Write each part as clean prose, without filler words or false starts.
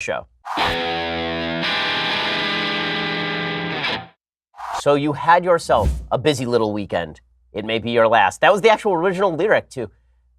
show. So you had yourself a busy little weekend. It may be your last. That was the actual original lyric to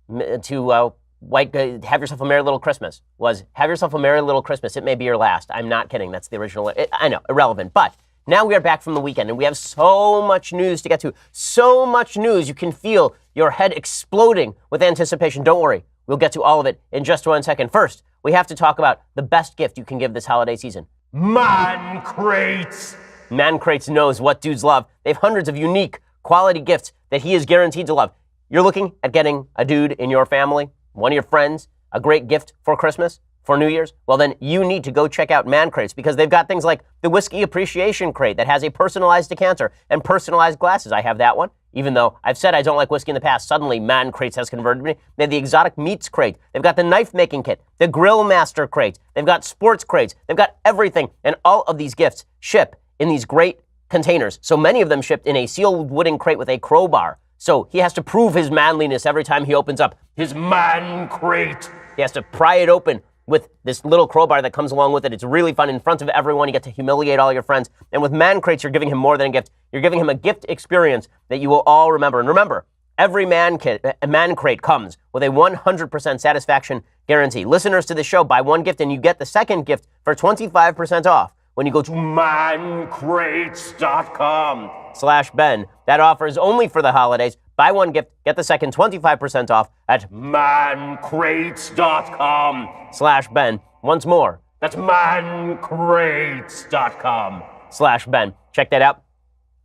Have Yourself a Merry Little Christmas. Was Have Yourself a Merry Little Christmas. It may be your last. I'm not kidding. That's the original. I know, irrelevant. But now we are back from the weekend, and we have so much news to get to. So much news. You can feel your head exploding with anticipation. Don't worry. We'll get to all of it in just 1 second. First, we have to talk about the best gift you can give this holiday season. Man Crates! Man Crates knows what dudes love. They have hundreds of unique quality gifts that he is guaranteed to love. You're looking at getting a dude in your family, one of your friends, a great gift for Christmas, for New Year's? Well, then you need to go check out Man Crates, because they've got things like the Whiskey Appreciation Crate that has a personalized decanter and personalized glasses. I have that one. Even though I've said I don't like whiskey in the past, suddenly Man Crates has converted me. They have the Exotic Meats Crate. They've got the Knife Making Kit, the Grill Master Crate. They've got Sports Crates. They've got everything. And all of these gifts ship in these great containers. So many of them shipped in a sealed wooden crate with a crowbar. So he has to prove his manliness every time he opens up his Man Crate. He has to pry it open with this little crowbar that comes along with it. It's really fun. In front of everyone, you get to humiliate all your friends. And with Man Crates, you're giving him more than a gift. You're giving him a gift experience that you will all remember. And remember, every Man Crate comes with a 100% satisfaction guarantee. Listeners to the show buy one gift and you get the second gift for 25% off when you go to mancrates.com/Ben. That offer is only for the holidays. Buy one gift, get the second 25% off at mancrates.com/Ben. Once more, that's mancrates.com/Ben. Check that out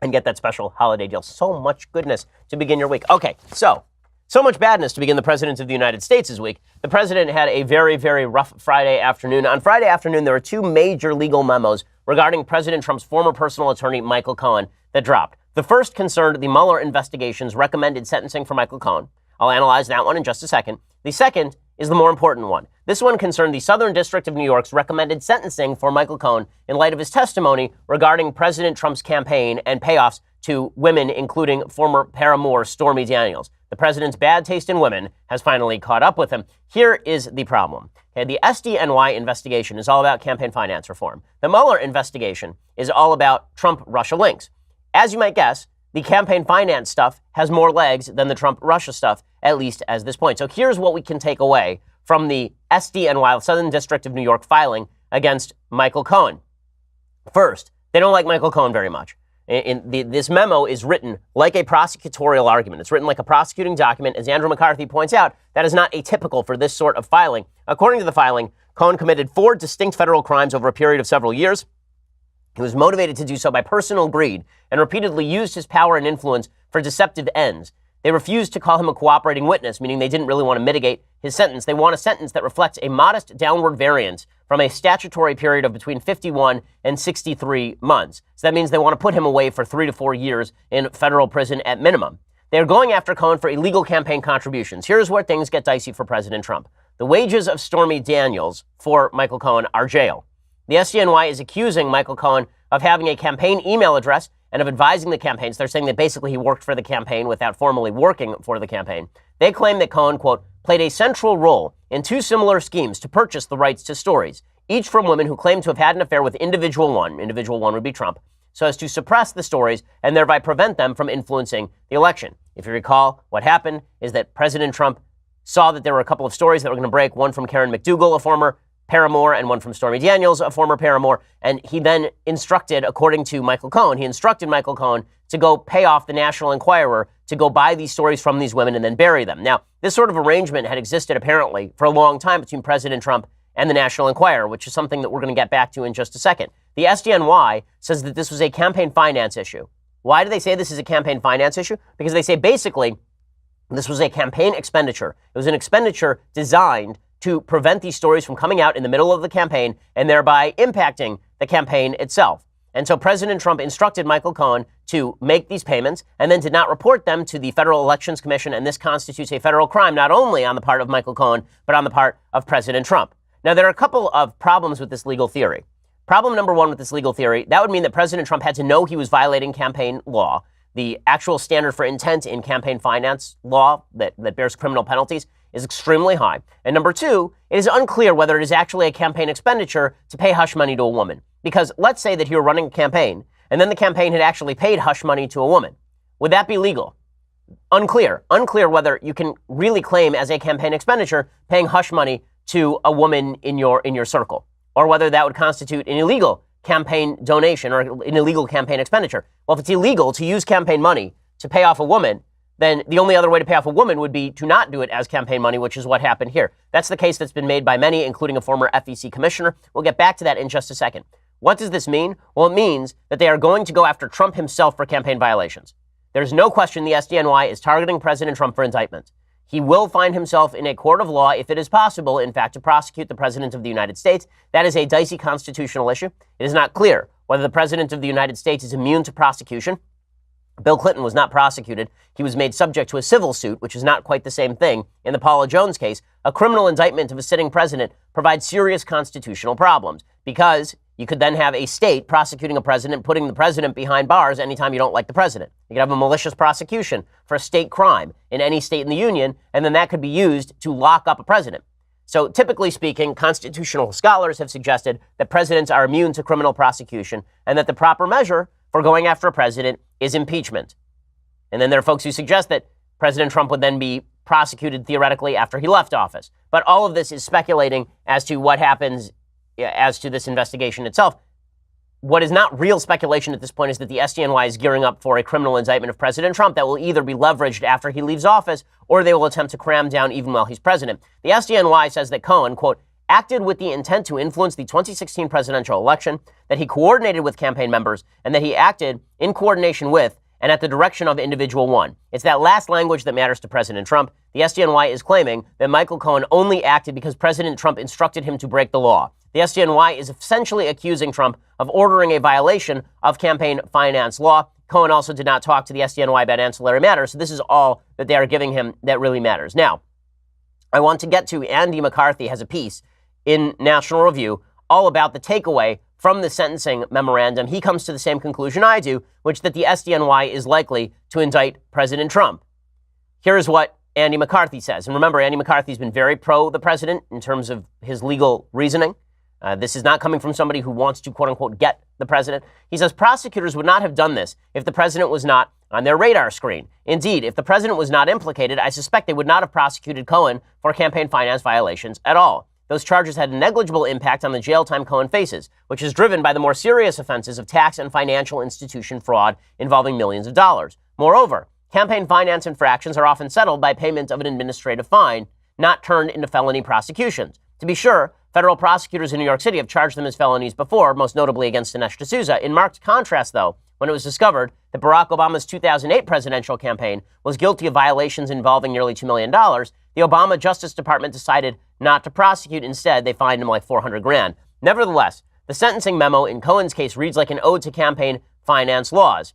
and get that special holiday deal. So much goodness to begin your week. Okay, so much badness to begin the President of the United States' week. The President had a very, very rough Friday afternoon. On Friday afternoon, there were two major legal memos regarding President Trump's former personal attorney, Michael Cohen, that dropped. The first concerned the Mueller investigation's recommended sentencing for Michael Cohen. I'll analyze that one in just a second. The second is the more important one. This one concerned the Southern District of New York's recommended sentencing for Michael Cohen in light of his testimony regarding President Trump's campaign and payoffs to women, including former paramour Stormy Daniels. The president's bad taste in women has finally caught up with him. Here is the problem. Okay, the SDNY investigation is all about campaign finance reform. The Mueller investigation is all about Trump-Russia links. As you might guess, the campaign finance stuff has more legs than the Trump-Russia stuff, at least at this point. So here's what we can take away from the SDNY, Southern District of New York, filing against Michael Cohen. First, they don't like Michael Cohen very much. This memo is written like a prosecutorial argument. It's written like a prosecuting document. As Andrew McCarthy points out, that is not atypical for this sort of filing. According to the filing, Cohen committed 4 distinct federal crimes over a period of several years. He was motivated to do so by personal greed and repeatedly used his power and influence for deceptive ends. They refused to call him a cooperating witness, meaning they didn't really want to mitigate his sentence. They want a sentence that reflects a modest downward variance from a statutory period of between 51 and 63 months. So that means they want to put him away for 3 to 4 years in federal prison at minimum. They're going after Cohen for illegal campaign contributions. Here's where things get dicey for President Trump. The wages of Stormy Daniels for Michael Cohen are jail. The SDNY is accusing Michael Cohen of having a campaign email address and of advising the campaigns. They're saying that basically he worked for the campaign without formally working for the campaign. They claim that Cohen, quote, played a central role in 2 similar schemes to purchase the rights to stories, each from women who claimed to have had an affair with individual one would be Trump, so as to suppress the stories and thereby prevent them from influencing the election. If you recall, what happened is that President Trump saw that there were a couple of stories that were going to break, one from Karen McDougal, a former paramour, and one from Stormy Daniels, a former paramour, and he then instructed, according to Michael Cohen, to go pay off the National Enquirer to go buy these stories from these women and then bury them. Now, this sort of arrangement had existed apparently for a long time between President Trump and the National Enquirer, which is something that we're going to get back to in just a second. The SDNY says that this was a campaign finance issue. Why do they say this is a campaign finance issue? Because they say basically this was a campaign expenditure. It was an expenditure designed to prevent these stories from coming out in the middle of the campaign and thereby impacting the campaign itself. And so President Trump instructed Michael Cohen to make these payments and then did not report them to the Federal Elections Commission, and this constitutes a federal crime not only on the part of Michael Cohen, but on the part of President Trump. Now, there are a couple of problems with this legal theory. Problem number one with this legal theory, that would mean that President Trump had to know he was violating campaign law. The actual standard for intent in campaign finance law that bears criminal penalties is extremely high. And number two, it is unclear whether it is actually a campaign expenditure to pay hush money to a woman. Because let's say that you were running a campaign, and then the campaign had actually paid hush money to a woman. Would that be legal? Unclear. Unclear whether you can really claim as a campaign expenditure paying hush money to a woman in your circle, or whether that would constitute an illegal campaign donation or an illegal campaign expenditure. Well, if it's illegal to use campaign money to pay off a woman, then the only other way to pay off a woman would be to not do it as campaign money, which is what happened here. That's the case that's been made by many, including a former FEC commissioner. We'll get back to that in just a second. What does this mean? Well, it means that they are going to go after Trump himself for campaign violations. There's no question the SDNY is targeting President Trump for indictment. He will find himself in a court of law if it is possible, in fact, to prosecute the President of the United States. That is a dicey constitutional issue. It is not clear whether the President of the United States is immune to prosecution. Bill Clinton was not prosecuted. He was made subject to a civil suit, which is not quite the same thing. In the Paula Jones case, a criminal indictment of a sitting president provides serious constitutional problems because you could then have a state prosecuting a president, putting the president behind bars anytime you don't like the president. You could have a malicious prosecution for a state crime in any state in the union, and then that could be used to lock up a president. So typically speaking, constitutional scholars have suggested that presidents are immune to criminal prosecution and that the proper measure for going after a president is impeachment. And then there are folks who suggest that President Trump would then be prosecuted theoretically after he left office. But all of this is speculating as to what happens as to this investigation itself. What is not real speculation at this point is that the SDNY is gearing up for a criminal indictment of President Trump that will either be leveraged after he leaves office or they will attempt to cram down even while he's president. The SDNY says that Cohen, quote, acted with the intent to influence the 2016 presidential election, that he coordinated with campaign members, and that he acted in coordination with and at the direction of individual one. It's that last language that matters to President Trump. The SDNY is claiming that Michael Cohen only acted because President Trump instructed him to break the law. The SDNY is essentially accusing Trump of ordering a violation of campaign finance law. Cohen also did not talk to the SDNY about ancillary matters, so this is all that they are giving him that really matters. Now, I want to get to Andy McCarthy has a piece in National Review all about the takeaway from the sentencing memorandum. He comes to the same conclusion I do, which that the SDNY is likely to indict President Trump. Here is what Andy McCarthy says. And remember, Andy McCarthy's been very pro the president in terms of his legal reasoning. This is not coming from somebody who wants to, quote unquote, get the president. He says prosecutors would not have done this if the president was not on their radar screen. Indeed, if the president was not implicated, I suspect they would not have prosecuted Cohen for campaign finance violations at all. Those charges had a negligible impact on the jail time Cohen faces, which is driven by the more serious offenses of tax and financial institution fraud involving millions of dollars. Moreover, campaign finance infractions are often settled by payment of an administrative fine, not turned into felony prosecutions. To be sure, federal prosecutors in New York City have charged them as felonies before, most notably against Dinesh D'Souza. In marked contrast, though, when it was discovered that Barack Obama's 2008 presidential campaign was guilty of violations involving nearly $2 million, the Obama Justice Department decided not to prosecute. Instead, they fined him like $400,000. Nevertheless, the sentencing memo in Cohen's case reads like an ode to campaign finance laws.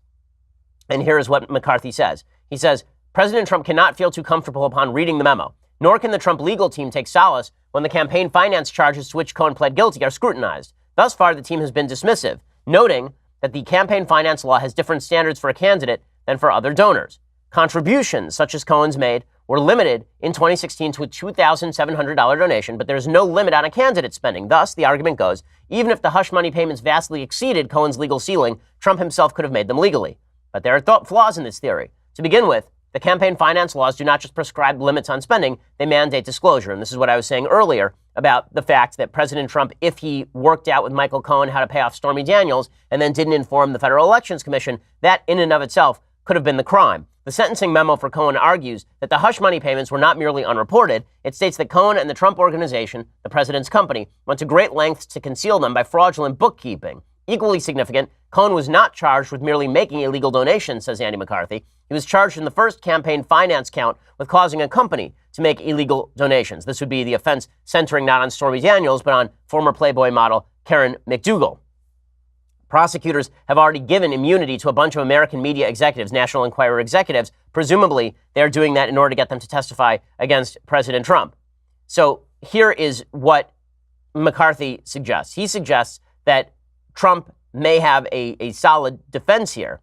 And here is what McCarthy says. He says, President Trump cannot feel too comfortable upon reading the memo, nor can the Trump legal team take solace when the campaign finance charges to which Cohen pled guilty are scrutinized. Thus far, the team has been dismissive, noting that the campaign finance law has different standards for a candidate than for other donors. Contributions, such as Cohen's made, were limited in 2016 to a $2,700 donation, but there's no limit on a candidate's spending. Thus, the argument goes, even if the hush money payments vastly exceeded Cohen's legal ceiling, Trump himself could have made them legally. But there are flaws in this theory. To begin with, the campaign finance laws do not just prescribe limits on spending, they mandate disclosure. And this is what I was saying earlier about the fact that President Trump, if he worked out with Michael Cohen how to pay off Stormy Daniels and then didn't inform the Federal Elections Commission, that in and of itself could have been the crime. The sentencing memo for Cohen argues that the hush money payments were not merely unreported. It states that Cohen and the Trump Organization, the president's company, went to great lengths to conceal them by fraudulent bookkeeping. Equally significant, Cohen was not charged with merely making illegal donations, says Andy McCarthy. He was charged in the first campaign finance count with causing a company to make illegal donations. This would be the offense centering not on Stormy Daniels, but on former Playboy model Karen McDougal. Prosecutors have already given immunity to a bunch of American media executives, National Enquirer executives. Presumably, they're doing that in order to get them to testify against President Trump. So here is what McCarthy suggests. He suggests that Trump may have a solid defense here.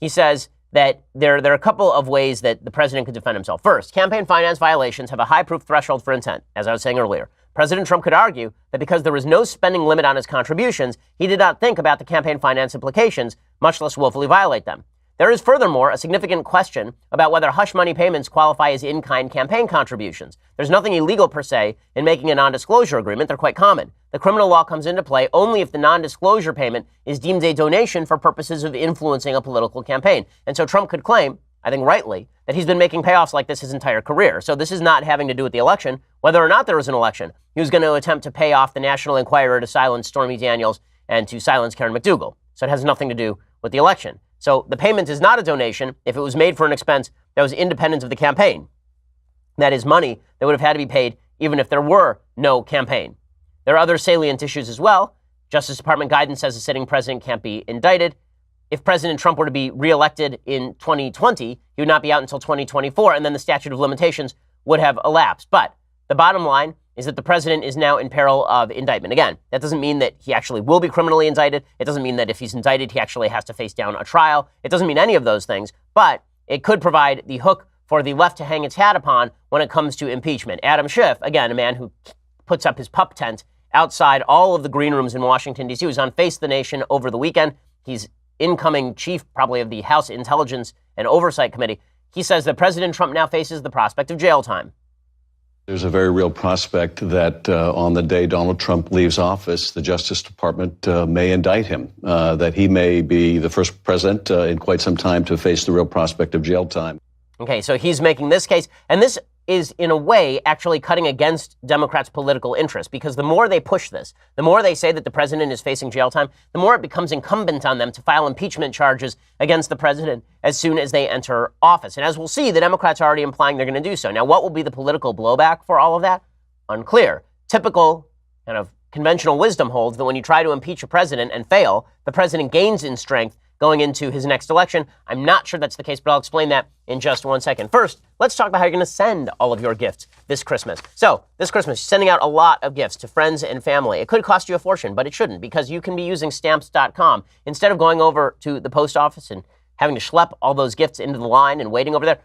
He says that there are a couple of ways that the president could defend himself. First, campaign finance violations have a high proof threshold for intent, as I was saying earlier. President Trump could argue that because there was no spending limit on his contributions, he did not think about the campaign finance implications, much less willfully violate them. There is furthermore a significant question about whether hush money payments qualify as in-kind campaign contributions. There's nothing illegal per se in making a non-disclosure agreement. They're quite common. The criminal law comes into play only if the non-disclosure payment is deemed a donation for purposes of influencing a political campaign. And so Trump could claim, I think rightly, that he's been making payoffs like this his entire career. So this is not having to do with the election. Whether or not there was an election, he was going to attempt to pay off the National Enquirer to silence Stormy Daniels and to silence Karen McDougal. So it has nothing to do with the election. So the payment is not a donation if it was made for an expense that was independent of the campaign. That is money that would have had to be paid even if there were no campaign. There are other salient issues as well. Justice Department guidance says a sitting president can't be indicted. If President Trump were to be reelected in 2020, he would not be out until 2024, and then the statute of limitations would have elapsed. But the bottom line is that the president is now in peril of indictment. Again, that doesn't mean that he actually will be criminally indicted. It doesn't mean that if he's indicted, he actually has to face down a trial. It doesn't mean any of those things, but it could provide the hook for the left to hang its hat upon when it comes to impeachment. Adam Schiff, again, a man who puts up his pup tent outside all of the green rooms in Washington, D.C., was on Face the Nation over the weekend. He's incoming chief, probably, of the House Intelligence and Oversight Committee. He says that President Trump now faces the prospect of jail time. There's a very real prospect that on the day Donald Trump leaves office, the Justice Department may indict him, that he may be the first president in quite some time to face the real prospect of jail time. Okay, so he's making this case, and this is, in a way, actually cutting against Democrats' political interest, because the more they push this, the more they say that the president is facing jail time, the more it becomes incumbent on them to file impeachment charges against the president as soon as they enter office. And as we'll see, the Democrats are already implying they're going to do so. Now, what will be the political blowback for all of that? Unclear. Typical kind of conventional wisdom holds that when you try to impeach a president and fail, the president gains in strength going into his next election. I'm not sure that's the case, but I'll explain that in just 1 second. First, let's talk about how you're going to send all of your gifts this Christmas. So this Christmas, sending out a lot of gifts to friends and family. It could cost you a fortune, but it shouldn't, because you can be using stamps.com. Instead of going over to the post office and having to schlep all those gifts into the line and waiting over there,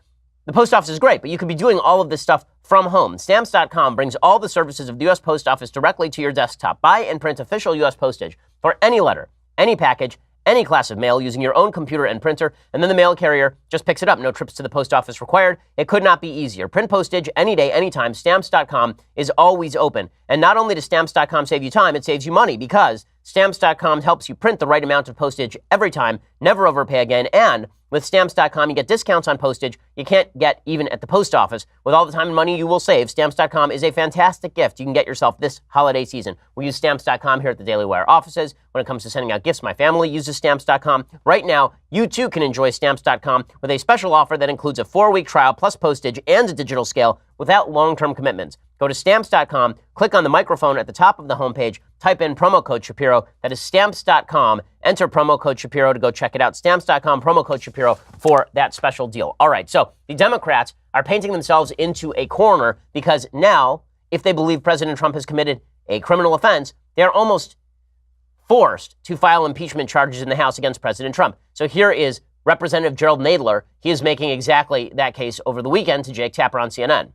the post office is great, but you could be doing all of this stuff from home. Stamps.com brings all the services of the U.S. Post Office directly to your desktop. Buy and print official U.S. postage for any letter, any package, any class of mail using your own computer and printer, and then the mail carrier just picks it up. No trips to the post office required. It could not be easier. Print postage any day, anytime. Stamps.com is always open. And not only does Stamps.com save you time, it saves you money, because Stamps.com helps you print the right amount of postage every time, never overpay again, and with Stamps.com, you get discounts on postage you can't get even at the post office. With all the time and money you will save, Stamps.com is a fantastic gift you can get yourself this holiday season. We use Stamps.com here at the Daily Wire offices. When it comes to sending out gifts, my family uses Stamps.com. Right now, you too can enjoy Stamps.com with a special offer that includes a 4-week trial plus postage and a digital scale without long-term commitments. Go to Stamps.com, click on the microphone at the top of the homepage, type in promo code Shapiro. That is Stamps.com. Enter promo code Shapiro to go check it out. Stamps.com, promo code Shapiro for that special deal. All right, so the Democrats are painting themselves into a corner because now, if they believe President Trump has committed a criminal offense, they're almost forced to file impeachment charges in the House against President Trump. So here is Representative Gerald Nadler. He is making exactly that case over the weekend to Jake Tapper on CNN.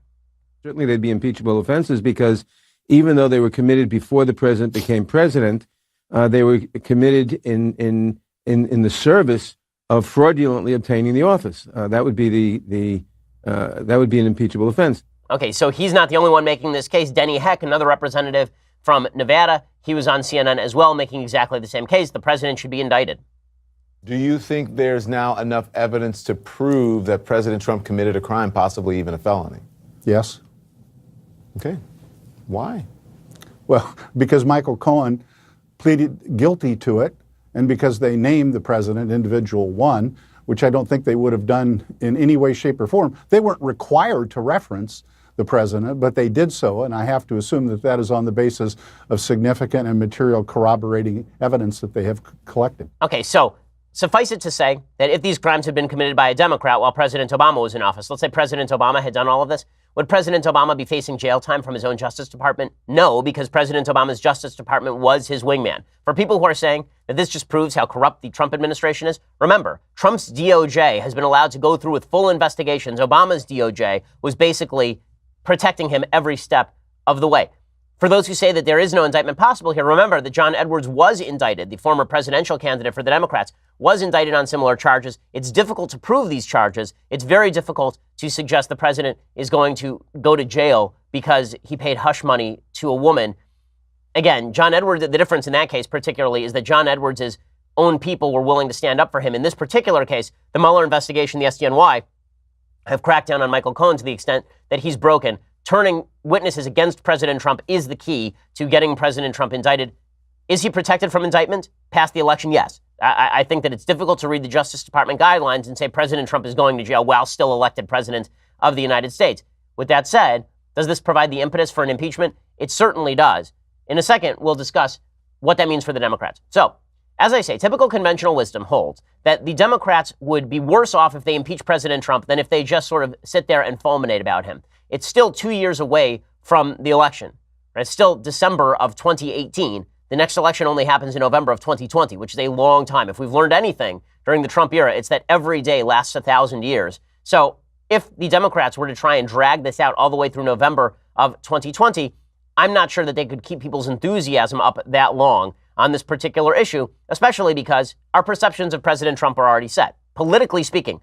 Certainly they'd be impeachable offenses because even though they were committed before the president became president, they were committed in the service of fraudulently obtaining the office. That would be that would be an impeachable offense. Okay, so he's not the only one making this case. Denny Heck, another representative from Nevada, he was on CNN as well, making exactly the same case. The president should be indicted. Do you think there's now enough evidence to prove that President Trump committed a crime, possibly even a felony? Yes. Okay. Why? Well, because Michael Cohen pleaded guilty to it, and because they named the president individual one, which I don't think they would have done in any way, shape, or form. They weren't required to reference the president, but they did so, and I have to assume that that is on the basis of significant and material corroborating evidence that they have collected. Okay, so suffice it to say that if these crimes had been committed by a Democrat while President Obama was in office, let's say President Obama had done all of this, would President Obama be facing jail time from his own Justice Department? No, because President Obama's Justice Department was his wingman. For people who are saying that this just proves how corrupt the Trump administration is? Remember, Trump's DOJ has been allowed to go through with full investigations. Obama's DOJ was basically protecting him every step of the way. For those who say that there is no indictment possible here, remember that John Edwards was indicted. The former presidential candidate for the Democrats was indicted on similar charges. It's difficult to prove these charges. It's very difficult to suggest the president is going to go to jail because he paid hush money to a woman. Again, John Edwards, the difference in that case particularly is that John Edwards' own people were willing to stand up for him. In this particular case, the Mueller investigation, the SDNY, have cracked down on Michael Cohen to the extent that he's broken. Turning witnesses against President Trump is the key to getting President Trump indicted. Is he protected from indictment past the election? Yes. I think that it's difficult to read the Justice Department guidelines and say President Trump is going to jail while still elected president of the United States. With that said, does this provide the impetus for an impeachment? It certainly does. In a second, we'll discuss what that means for the Democrats. So, as I say, typical conventional wisdom holds that the Democrats would be worse off if they impeach President Trump than if they just sort of sit there and fulminate about him. It's still 2 years away from the election. Right? It's still December of 2018. The next election only happens in November of 2020, which is a long time. If we've learned anything during the Trump era, it's that every day lasts 1,000 years. So if the Democrats were to try and drag this out all the way through November of 2020, I'm not sure that they could keep people's enthusiasm up that long on this particular issue, especially because our perceptions of President Trump are already set. Politically speaking,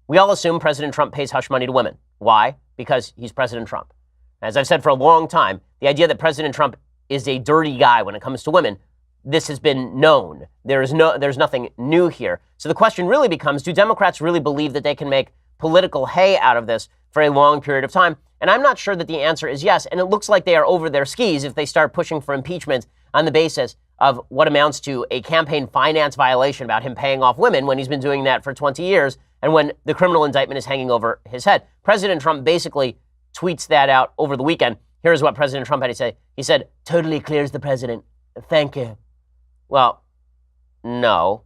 we all assume President Trump pays hush money to women. Why? Because he's President Trump. As I've said for a long time, the idea that President Trump is a dirty guy when it comes to women, this has been known. There's nothing new here. So the question really becomes, do Democrats really believe that they can make political hay out of this for a long period of time? And I'm not sure that the answer is yes. And it looks like they are over their skis if they start pushing for impeachment on the basis of what amounts to a campaign finance violation about him paying off women when he's been doing that for 20 years and when the criminal indictment is hanging over his head. President Trump basically tweets that out over the weekend. Here's what President Trump had to say. He said, "Totally clears the president. Thank you." Well, no,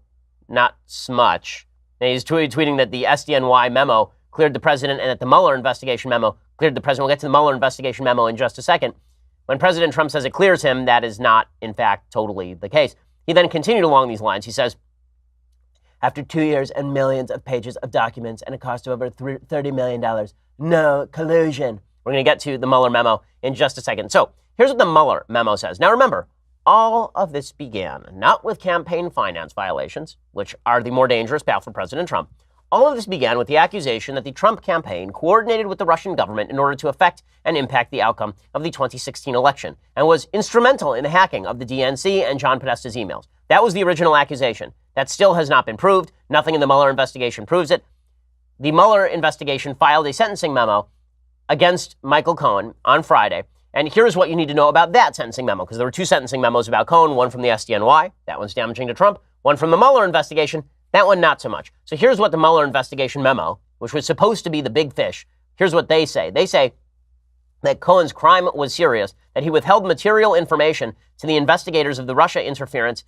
not much. And he's tweeting that the SDNY memo cleared the president and that the Mueller investigation memo cleared the president. We'll get to the Mueller investigation memo in just a second. When President Trump says it clears him, that is not, in fact, totally the case. He then continued along these lines. He says, "After 2 years and millions of pages of documents and a cost of over $30 million, no collusion." We're going to get to the Mueller memo in just a second. So here's what the Mueller memo says. Now remember, all of this began not with campaign finance violations, which are the more dangerous path for President Trump. All of this began with the accusation that the Trump campaign coordinated with the Russian government in order to affect and impact the outcome of the 2016 election and was instrumental in the hacking of the DNC and John Podesta's emails. That was the original accusation. That still has not been proved. Nothing in the Mueller investigation proves it. The Mueller investigation filed a sentencing memo against Michael Cohen on Friday. And here's what you need to know about that sentencing memo, because there were two sentencing memos about Cohen, one from the SDNY, that one's damaging to Trump, one from the Mueller investigation, that one not so much. So here's what the Mueller investigation memo, which was supposed to be the big fish, here's what they say. They say that Cohen's crime was serious, that he withheld material information to the investigators of the Russia interference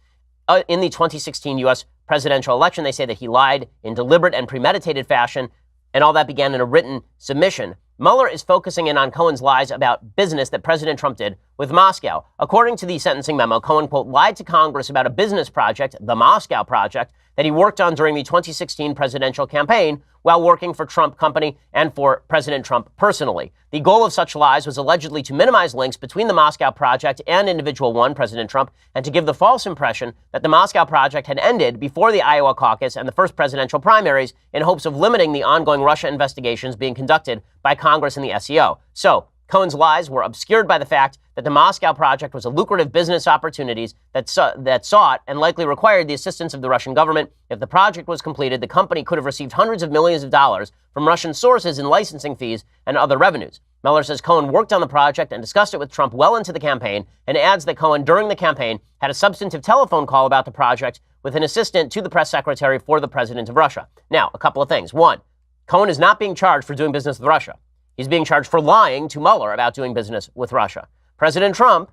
in the 2016 U.S. presidential election. They say that he lied in deliberate and premeditated fashion, and all that began in a written submission. Mueller is focusing in on Cohen's lies about business that President Trump did with Moscow. According to the sentencing memo, Cohen, quote, lied to Congress about a business project, the Moscow Project, that he worked on during the 2016 presidential campaign while working for Trump Company and for President Trump personally. The goal of such lies was allegedly to minimize links between the Moscow Project and individual one, President Trump, and to give the false impression that the Moscow Project had ended before the Iowa caucus and the first presidential primaries in hopes of limiting the ongoing Russia investigations being conducted by Congress and the SEO. So, Cohen's lies were obscured by the fact that the Moscow Project was a lucrative business opportunity that sought and likely required the assistance of the Russian government. If the project was completed, the company could have received hundreds of millions of dollars from Russian sources in licensing fees and other revenues. Mueller says Cohen worked on the project and discussed it with Trump well into the campaign, and adds that Cohen, during the campaign, had a substantive telephone call about the project with an assistant to the press secretary for the president of Russia. Now, a couple of things. One, Cohen is not being charged for doing business with Russia. He's being charged for lying to Mueller about doing business with Russia. President Trump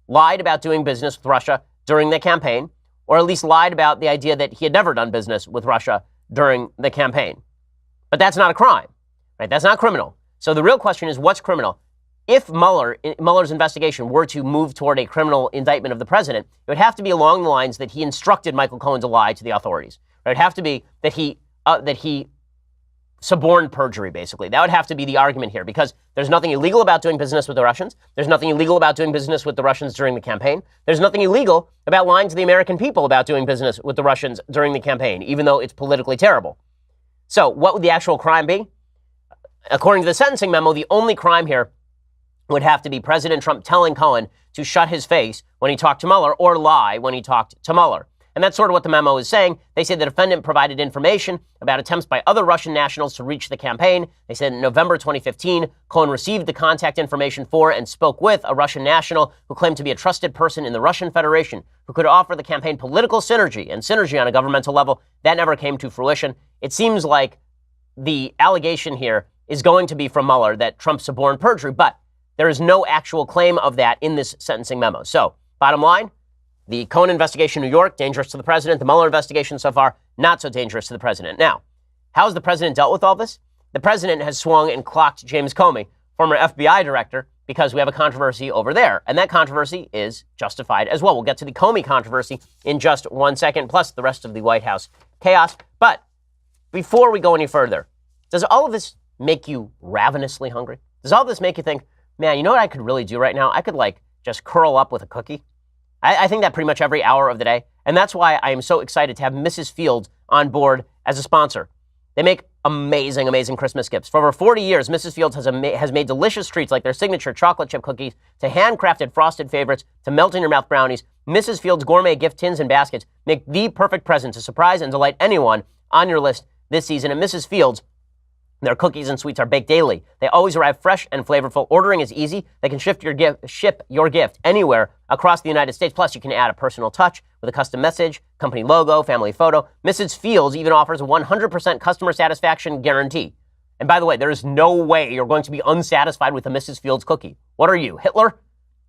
lied about doing business with Russia during the campaign, or at least lied about the idea that he had never done business with Russia during the campaign. But that's not a crime, right? That's not criminal. So the real question is, what's criminal? if Mueller's investigation were to move toward a criminal indictment of the president, it would have to be along the lines that he instructed Michael Cohen to lie to the authorities. It would have to be that he suborned perjury, basically. That would have to be the argument here, because there's nothing illegal about doing business with the Russians. There's nothing illegal about doing business with the Russians during the campaign. There's nothing illegal about lying to the American people about doing business with the Russians during the campaign, even though it's politically terrible. So what would the actual crime be? According to the sentencing memo, the only crime here would have to be President Trump telling Cohen to shut his face when he talked to Mueller or lie when he talked to Mueller. And that's sort of what the memo is saying. They say the defendant provided information about attempts by other Russian nationals to reach the campaign. They said in November 2015, Cohen received the contact information for and spoke with a Russian national who claimed to be a trusted person in the Russian Federation who could offer the campaign political synergy and synergy on a governmental level. That never came to fruition. It seems like the allegation here is going to be from Mueller that Trump suborned perjury, but there is no actual claim of that in this sentencing memo. So, bottom line, the Cohen investigation in New York, dangerous to the president. The Mueller investigation so far, not so dangerous to the president. Now, how has the president dealt with all this? The president has swung and clocked James Comey, former FBI director, because we have a controversy over there. And that controversy is justified as well. We'll get to the Comey controversy in just 1 second, plus the rest of the White House chaos. But before we go any further, does all of this make you ravenously hungry? Does all this make you think, man, you know what I could really do right now? I could just curl up with a cookie. I think that pretty much every hour of the day. And that's why I am so excited to have Mrs. Fields on board as a sponsor. They make amazing, amazing Christmas gifts. For over 40 years, Mrs. Fields has made delicious treats like their signature chocolate chip cookies to handcrafted frosted favorites to melt-in-your-mouth brownies. Mrs. Fields gourmet gift tins and baskets make the perfect present to surprise and delight anyone on your list this season. And Mrs. Fields, their cookies and sweets are baked daily. They always arrive fresh and flavorful. Ordering is easy. They can ship your gift anywhere across the United States. Plus, you can add a personal touch with a custom message, company logo, family photo. Mrs. Fields even offers a 100% customer satisfaction guarantee. And by the way, there is no way you're going to be unsatisfied with a Mrs. Fields cookie. What are you, Hitler?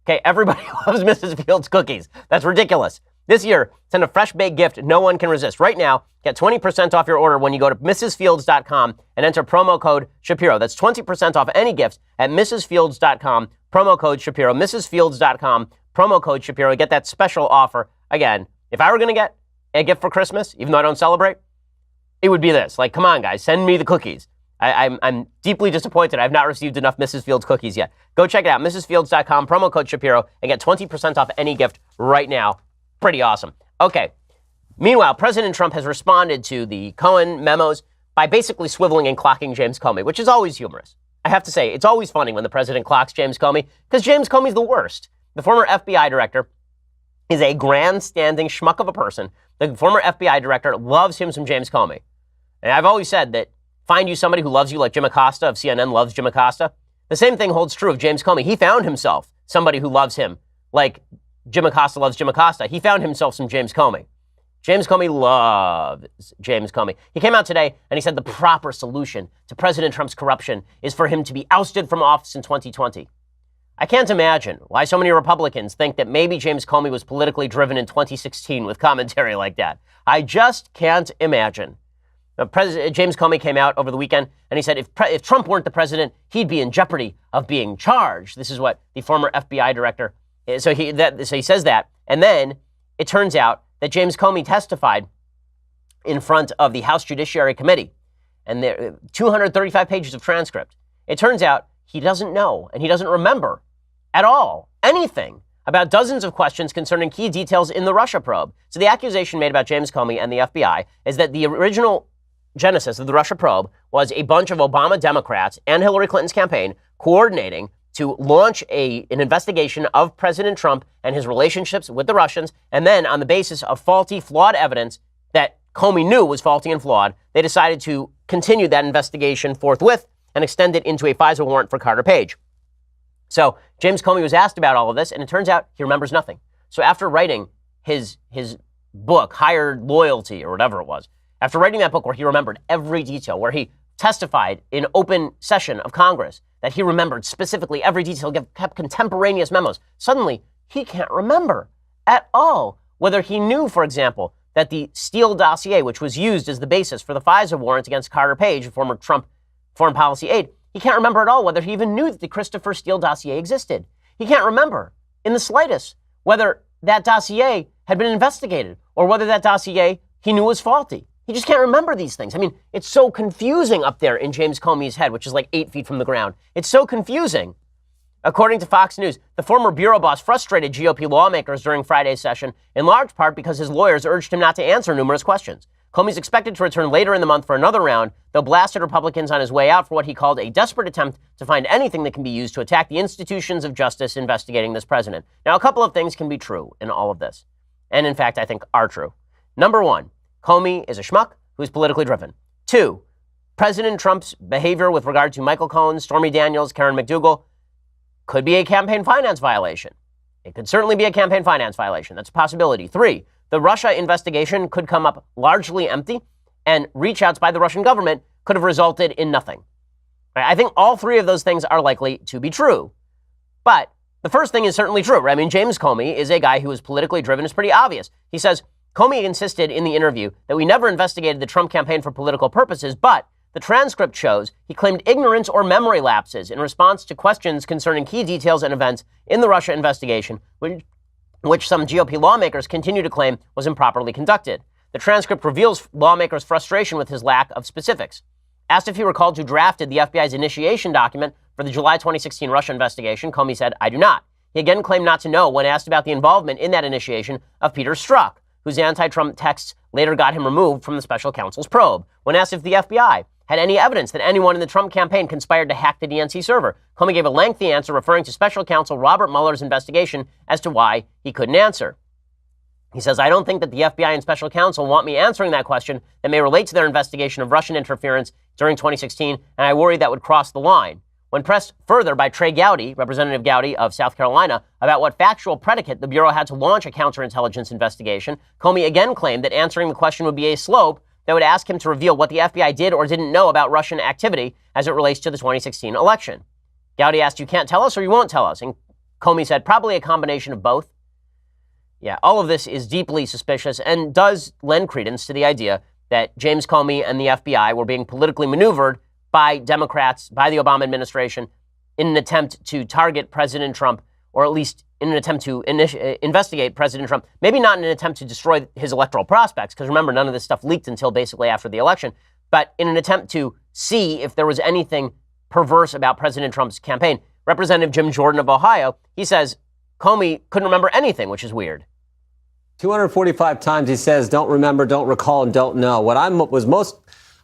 Okay, everybody loves Mrs. Fields cookies. That's ridiculous. This year, send a fresh baked gift no one can resist. Right now, get 20% off your order when you go to mrsfields.com and enter promo code Shapiro. That's 20% off any gift at mrsfields.com, promo code Shapiro. mrsfields.com, promo code Shapiro. Get that special offer. Again, if I were going to get a gift for Christmas, even though I don't celebrate, it would be this. Come on, guys, send me the cookies. I'm deeply disappointed I have not received enough Mrs. Fields cookies yet. Go check it out, mrsfields.com, promo code Shapiro, and get 20% off any gift right now. Pretty awesome. Okay. Meanwhile, President Trump has responded to the Cohen memos by basically swiveling and clocking James Comey, which is always humorous. I have to say, it's always funny when the president clocks James Comey, because James Comey's the worst. The former FBI director is a grandstanding schmuck of a person. The former FBI director loves him some James Comey. And I've always said that find you somebody who loves you like Jim Acosta of CNN loves Jim Acosta. The same thing holds true of James Comey. He found himself somebody who loves him like Jim Acosta loves Jim Acosta. He found himself some James Comey. James Comey loves James Comey. He came out today and he said the proper solution to President Trump's corruption is for him to be ousted from office in 2020. I can't imagine why so many Republicans think that maybe James Comey was politically driven in 2016 with commentary like that. I just can't imagine. James Comey came out over the weekend and he said if Trump weren't the president, he'd be in jeopardy of being charged. This is what the former FBI director. So he says that, and then it turns out that James Comey testified in front of the House Judiciary Committee, and there 235 pages of transcript. It turns out he doesn't know and he doesn't remember at all anything about dozens of questions concerning key details in the Russia probe. So the accusation made about James Comey and the FBI is that the original genesis of the Russia probe was a bunch of Obama Democrats and Hillary Clinton's campaign coordinating to launch an investigation of President Trump and his relationships with the Russians, and then on the basis of faulty, flawed evidence that Comey knew was faulty and flawed, they decided to continue that investigation forthwith and extend it into a FISA warrant for Carter Page. So James Comey was asked about all of this, and it turns out he remembers nothing. So after writing his book, Hired Loyalty, or whatever it was, after writing that book where he remembered every detail, where he testified in open session of Congress that he remembered specifically every detail, kept contemporaneous memos. Suddenly, he can't remember at all whether he knew, for example, that the Steele dossier, which was used as the basis for the FISA warrant against Carter Page, former Trump foreign policy aide, He can't remember at all whether he even knew that the Christopher Steele dossier existed. He can't remember in the slightest whether that dossier had been investigated or whether that dossier he knew was faulty. He just can't remember these things. I mean, it's so confusing up there in James Comey's head, which is like 8 feet from the ground. It's so confusing. According to Fox News, the former bureau boss frustrated GOP lawmakers during Friday's session, in large part because his lawyers urged him not to answer numerous questions. Comey's expected to return later in the month for another round, though blasted Republicans on his way out for what he called a desperate attempt to find anything that can be used to attack the institutions of justice investigating this president. Now, a couple of things can be true in all of this, and in fact, I think are true. Number one, Comey is a schmuck who is politically driven. Two, President Trump's behavior with regard to Michael Cohen, Stormy Daniels, Karen McDougal could be a campaign finance violation. It could certainly be a campaign finance violation. That's a possibility. Three, the Russia investigation could come up largely empty, and reach outs by the Russian government could have resulted in nothing. I think all three of those things are likely to be true. But the first thing is certainly true, right? I mean, James Comey is a guy who is politically driven. It's pretty obvious. He says, Comey insisted in the interview that we never investigated the Trump campaign for political purposes, but the transcript shows he claimed ignorance or memory lapses in response to questions concerning key details and events in the Russia investigation, which some GOP lawmakers continue to claim was improperly conducted. The transcript reveals lawmakers' frustration with his lack of specifics. Asked if he recalled who drafted the FBI's initiation document for the July 2016 Russia investigation, Comey said, I do not. He again claimed not to know when asked about the involvement in that initiation of Peter Strzok, whose anti-Trump texts later got him removed from the special counsel's probe. When asked if the FBI had any evidence that anyone in the Trump campaign conspired to hack the DNC server, Comey gave a lengthy answer referring to special counsel Robert Mueller's investigation as to why he couldn't answer. He says, I don't think that the FBI and special counsel want me answering that question that may relate to their investigation of Russian interference during 2016, and I worry that would cross the line. When pressed further by Trey Gowdy, Representative Gowdy of South Carolina, about what factual predicate the Bureau had to launch a counterintelligence investigation, Comey again claimed that answering the question would be a slope that would ask him to reveal what the FBI did or didn't know about Russian activity as it relates to the 2016 election. Gowdy asked, you can't tell us or you won't tell us? And Comey said, probably a combination of both. Yeah, all of this is deeply suspicious and does lend credence to the idea that James Comey and the FBI were being politically maneuvered by Democrats, by the Obama administration, in an attempt to target President Trump, or at least in an attempt to investigate President Trump. Maybe not in an attempt to destroy his electoral prospects, because remember, none of this stuff leaked until basically after the election, but in an attempt to see if there was anything perverse about President Trump's campaign. Representative Jim Jordan of Ohio, he says Comey couldn't remember anything, which is weird. 245 times he says, don't remember, don't recall, and don't know. What was most,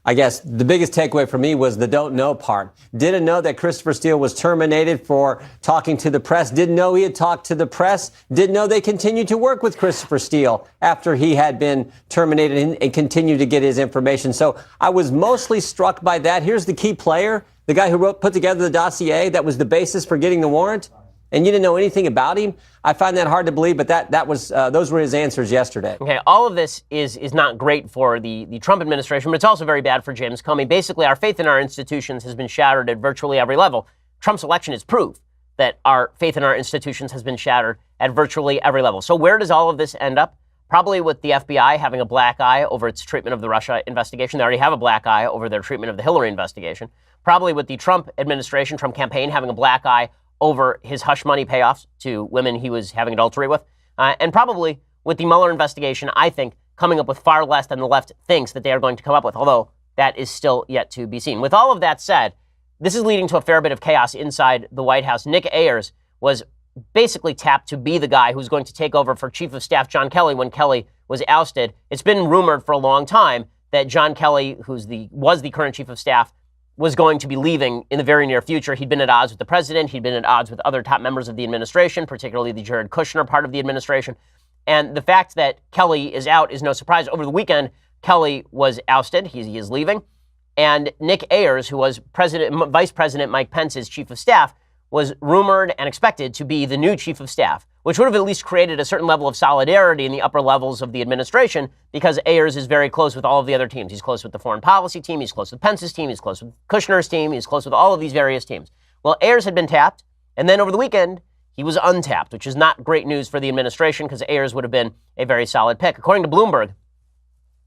I guess, the biggest takeaway for me was the don't know part. Didn't know that Christopher Steele was terminated for talking to the press. Didn't know he had talked to the press. Didn't know they continued to work with Christopher Steele after he had been terminated and continued to get his information. So I was mostly struck by that. Here's the key player, the guy who put together the dossier that was the basis for getting the warrant. And you didn't know anything about him? I find that hard to believe, but that was those were his answers yesterday. Okay, all of this is not great for the Trump administration, but it's also very bad for James Comey. Basically, our faith in our institutions has been shattered at virtually every level. Trump's election is proof that our faith in our institutions has been shattered at virtually every level. So where does all of this end up? Probably with the FBI having a black eye over its treatment of the Russia investigation. They already have a black eye over their treatment of the Hillary investigation. Probably with the Trump administration, Trump campaign having a black eye over his hush money payoffs to women he was having adultery with. And probably with the Mueller investigation, I think, coming up with far less than the left thinks that they are going to come up with, although that is still yet to be seen. With all of that said, this is leading to a fair bit of chaos inside the White House. Nick Ayers was basically tapped to be the guy who's going to take over for Chief of Staff John Kelly when Kelly was ousted. It's been rumored for a long time that John Kelly, was the current Chief of Staff, was going to be leaving in the very near future. He'd been at odds with the president. He'd been at odds with other top members of the administration, particularly the Jared Kushner part of the administration. And the fact that Kelly is out is no surprise. Over the weekend, Kelly was ousted. He is leaving. And Nick Ayers, who was Vice President Mike Pence's Chief of Staff, was rumored and expected to be the new Chief of Staff, which would have at least created a certain level of solidarity in the upper levels of the administration, because Ayers is very close with all of the other teams. He's close with the foreign policy team. He's close with Pence's team. He's close with Kushner's team. He's close with all of these various teams. Well, Ayers had been tapped, and then over the weekend, he was untapped, which is not great news for the administration, because Ayers would have been a very solid pick. According to Bloomberg,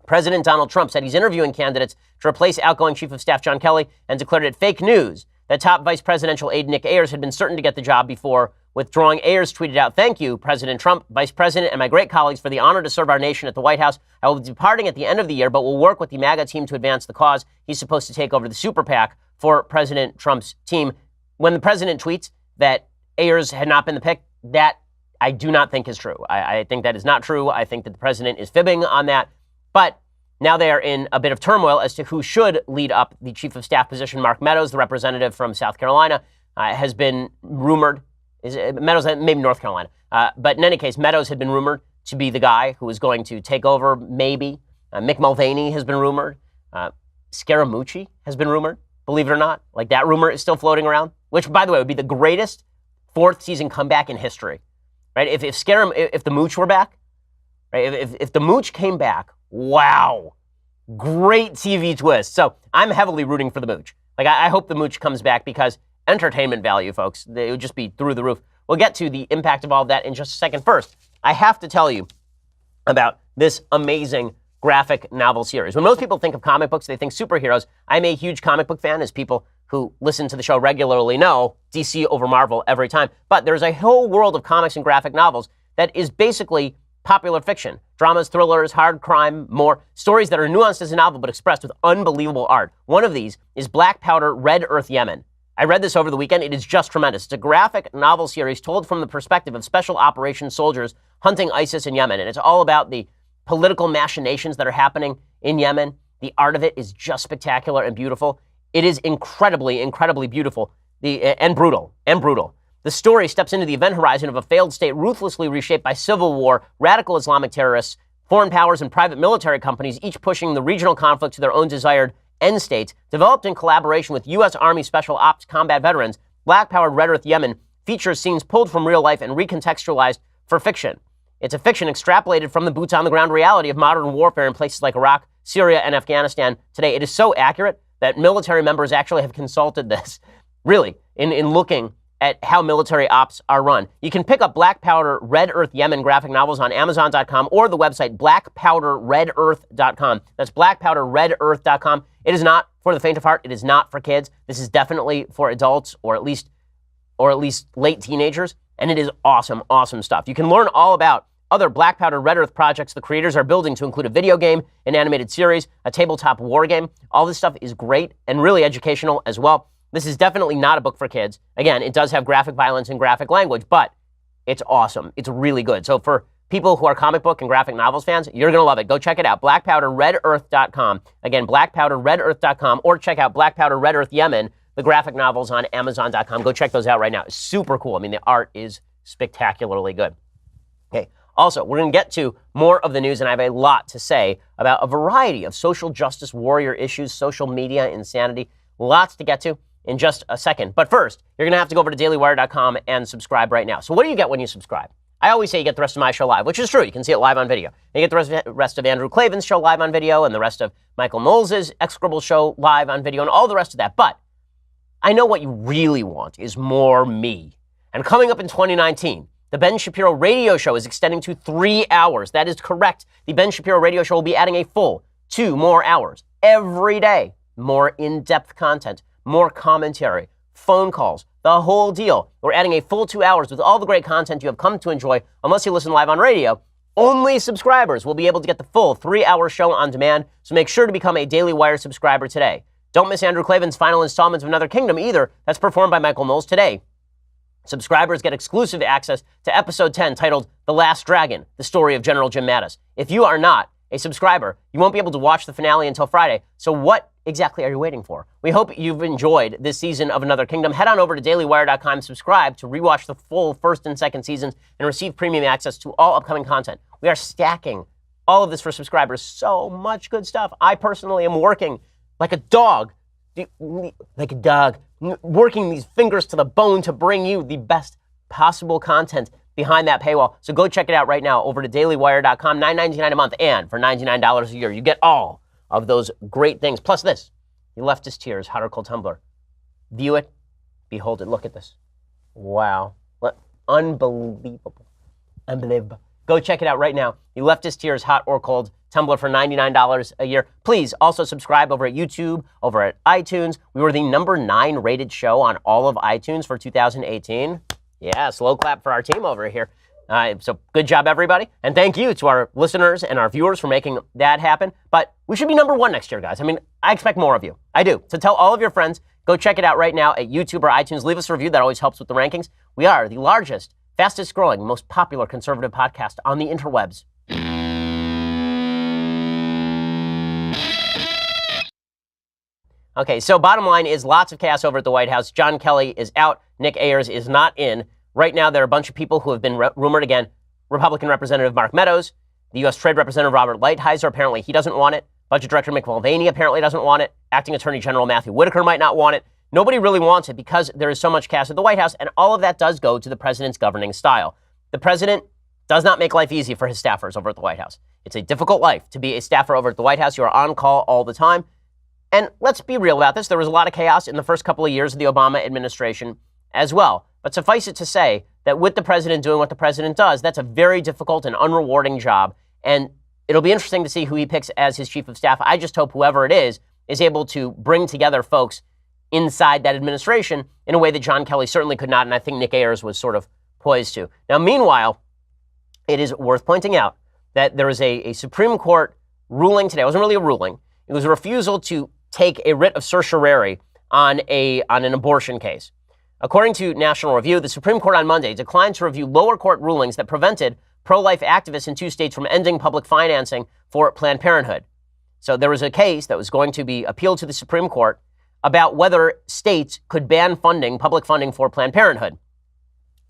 President Donald Trump said he's interviewing candidates to replace outgoing Chief of Staff John Kelly and declared it fake news that top vice presidential aide Nick Ayers had been certain to get the job before withdrawing. Ayers tweeted out, "Thank you, President Trump, Vice President, and my great colleagues for the honor to serve our nation at the White House. I will be departing at the end of the year, but will work with the MAGA team to advance the cause." He's supposed to take over the super PAC for President Trump's team. When the president tweets that Ayers had not been the pick, that I do not think is true. I think that is not true. I think that the president is fibbing on that. But now they are in a bit of turmoil as to who should lead up the chief of staff position. Mark Meadows, the representative from South Carolina, has been rumored. Meadows, maybe North Carolina. But in any case, Meadows had been rumored to be the guy who is going to take over, maybe. Mick Mulvaney has been rumored. Scaramucci has been rumored, believe it or not. Like, that rumor is still floating around, which, by the way, would be the greatest fourth season comeback in history. Right? If the Mooch were back, right? If the Mooch came back, wow, great TV twist. So I'm heavily rooting for the Mooch. Like, I hope the Mooch comes back because entertainment value, folks, it would just be through the roof. We'll get to the impact of all of that in just a second. First, I have to tell you about this amazing graphic novel series. When most people think of comic books, they think superheroes. I'm a huge comic book fan, as people who listen to the show regularly know, DC over Marvel every time. But there's a whole world of comics and graphic novels that is basically popular fiction. Dramas, thrillers, hard crime, more. Stories that are nuanced as a novel but expressed with unbelievable art. One of these is Black Powder, Red Earth, Yemen. I read this over the weekend. It is just tremendous. It's a graphic novel series told from the perspective of special operations soldiers hunting ISIS in Yemen. And it's all about the political machinations that are happening in Yemen. The art of it is just spectacular and beautiful. It is incredibly, incredibly beautiful and brutal. The story steps into the event horizon of a failed state ruthlessly reshaped by civil war, radical Islamic terrorists, foreign powers, and private military companies, each pushing the regional conflict to their own desired end states. Developed in collaboration with U.S. Army Special Ops combat veterans, Black Powder, Red Earth, Yemen features scenes pulled from real life and recontextualized for fiction. It's a fiction extrapolated from the boots-on-the-ground reality of modern warfare in places like Iraq, Syria, and Afghanistan today. It is so accurate that military members actually have consulted this, really, in looking at how military ops are run. You can pick up Black Powder, Red Earth, Yemen graphic novels on Amazon.com or the website blackpowderredearth.com. That's blackpowderredearth.com. It is not for the faint of heart. It is not for kids. This is definitely for adults or at least late teenagers. And it is awesome, awesome stuff. You can learn all about other Black Powder, Red Earth projects the creators are building to include a video game, an animated series, a tabletop war game. All this stuff is great and really educational as well. This is definitely not a book for kids. Again, it does have graphic violence and graphic language, but it's awesome. It's really good. So for people who are comic book and graphic novels fans, you're going to love it. Go check it out. blackpowderredearth.com. Again, blackpowderredearth.com, or check out Black Powder, Red Earth, Yemen, the graphic novels on Amazon.com. Go check those out right now. It's super cool. I mean, the art is spectacularly good. Okay. Also, we're going to get to more of the news, and I have a lot to say about a variety of social justice warrior issues, social media insanity. Lots to get to in just a second. But first, you're going to have to go over to dailywire.com and subscribe right now. So what do you get when you subscribe? I always say you get the rest of my show live, which is true. You can see it live on video. You get the rest of Andrew Klavan's show live on video, and the rest of Michael Knowles' Execrable show live on video, and all the rest of that. But I know what you really want is more me. And coming up in 2019, the Ben Shapiro radio show is extending to 3 hours. That is correct. The Ben Shapiro radio show will be adding a full 2 more hours every day. More in-depth content, more commentary, phone calls, the whole deal. We're adding a full 2 hours with all the great content you have come to enjoy. Unless you listen live on radio, only subscribers will be able to get the full 3-hour show on demand. So make sure to become a Daily Wire subscriber today. Don't miss Andrew Klavan's final installment of Another Kingdom either. That's performed by Michael Knowles today. Subscribers get exclusive access to episode 10 titled The Last Dragon, the story of General Jim Mattis. If you are not a subscriber, you won't be able to watch the finale until Friday. So what exactly are you waiting for? We hope you've enjoyed this season of Another Kingdom. Head on over to dailywire.com, subscribe to rewatch the full first and second seasons, and receive premium access to all upcoming content. We are stacking all of this for subscribers. So much good stuff. I personally am working like a dog, working these fingers to the bone to bring you the best possible content behind that paywall. So go check it out right now over to dailywire.com, $9.99 a month, and for $99 a year, you get all of those great things. Plus this, the Leftist Tears Hot or Cold Tumbler. View it, behold it, look at this. Wow, what unbelievable. Unbelievable. Go check it out right now. The Leftist Tears Hot or Cold Tumblr for $99 a year. Please also subscribe over at YouTube, over at iTunes. We were the number 9 rated show on all of iTunes for 2018. Yeah, slow clap for our team over here. So good job, everybody. And thank you to our listeners and our viewers for making that happen. But we should be number 1 next year, guys. I mean, I expect more of you. I do. So tell all of your friends. Go check it out right now at YouTube or iTunes. Leave us a review. That always helps with the rankings. We are the largest, fastest growing, most popular conservative podcast on the interwebs. Okay, so bottom line is lots of chaos over at the White House. John Kelly is out. Nick Ayers is not in. Right now, there are a bunch of people who have been rumored again. Republican Representative Mark Meadows, the U.S. Trade Representative Robert Lighthizer, apparently he doesn't want it. Budget Director Mick Mulvaney apparently doesn't want it. Acting Attorney General Matthew Whitaker might not want it. Nobody really wants it because there is so much chaos at the White House, and all of that does go to the president's governing style. The president does not make life easy for his staffers over at the White House. It's a difficult life to be a staffer over at the White House. You are on call all the time. And let's be real about this. There was a lot of chaos in the first couple of years of the Obama administration as well. But suffice it to say that with the president doing what the president does, that's a very difficult and unrewarding job. And it'll be interesting to see who he picks as his chief of staff. I just hope whoever it is able to bring together folks inside that administration in a way that John Kelly certainly could not. And I think Nick Ayers was sort of poised to. Now, meanwhile, it is worth pointing out that there is a Supreme Court ruling today. It wasn't really a ruling. It was a refusal to take a writ of certiorari on an abortion case. According to National Review, the Supreme Court on Monday declined to review lower court rulings that prevented pro-life activists in 2 states from ending public financing for Planned Parenthood. So there was a case that was going to be appealed to the Supreme Court about whether states could ban public funding for Planned Parenthood.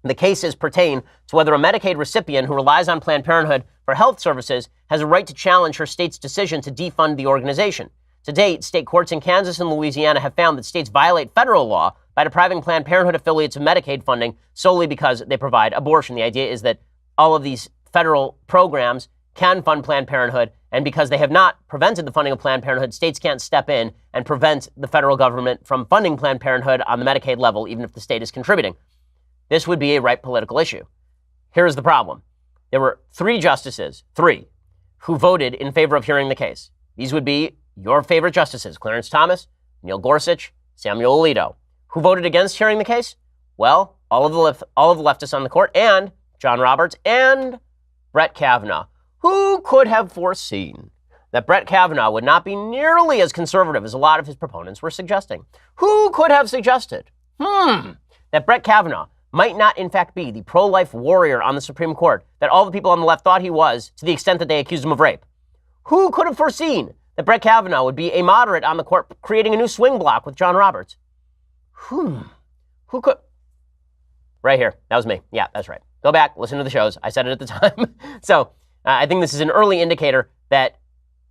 The cases pertain to whether a Medicaid recipient who relies on Planned Parenthood for health services has a right to challenge her state's decision to defund the organization. To date, state courts in Kansas and Louisiana have found that states violate federal law by depriving Planned Parenthood affiliates of Medicaid funding solely because they provide abortion. The idea is that all of these federal programs can fund Planned Parenthood, and because they have not prevented the funding of Planned Parenthood, states can't step in and prevent the federal government from funding Planned Parenthood on the Medicaid level, even if the state is contributing. This would be a ripe political issue. Here's the problem. There were 3 justices, who voted in favor of hearing the case. These would be your favorite justices, Clarence Thomas, Neil Gorsuch, Samuel Alito. Who voted against hearing the case? Well, all of the leftists on the court, and John Roberts, and Brett Kavanaugh. Who could have foreseen that Brett Kavanaugh would not be nearly as conservative as a lot of his proponents were suggesting? Who could have suggested, that Brett Kavanaugh might not in fact be the pro-life warrior on the Supreme Court that all the people on the left thought he was, to the extent that they accused him of rape? Who could have foreseen that Brett Kavanaugh would be a moderate on the court, creating a new swing block with John Roberts? Who could? Right here. That was me. Yeah, that's right. Go back, listen to the shows. I said it at the time. So I think this is an early indicator that,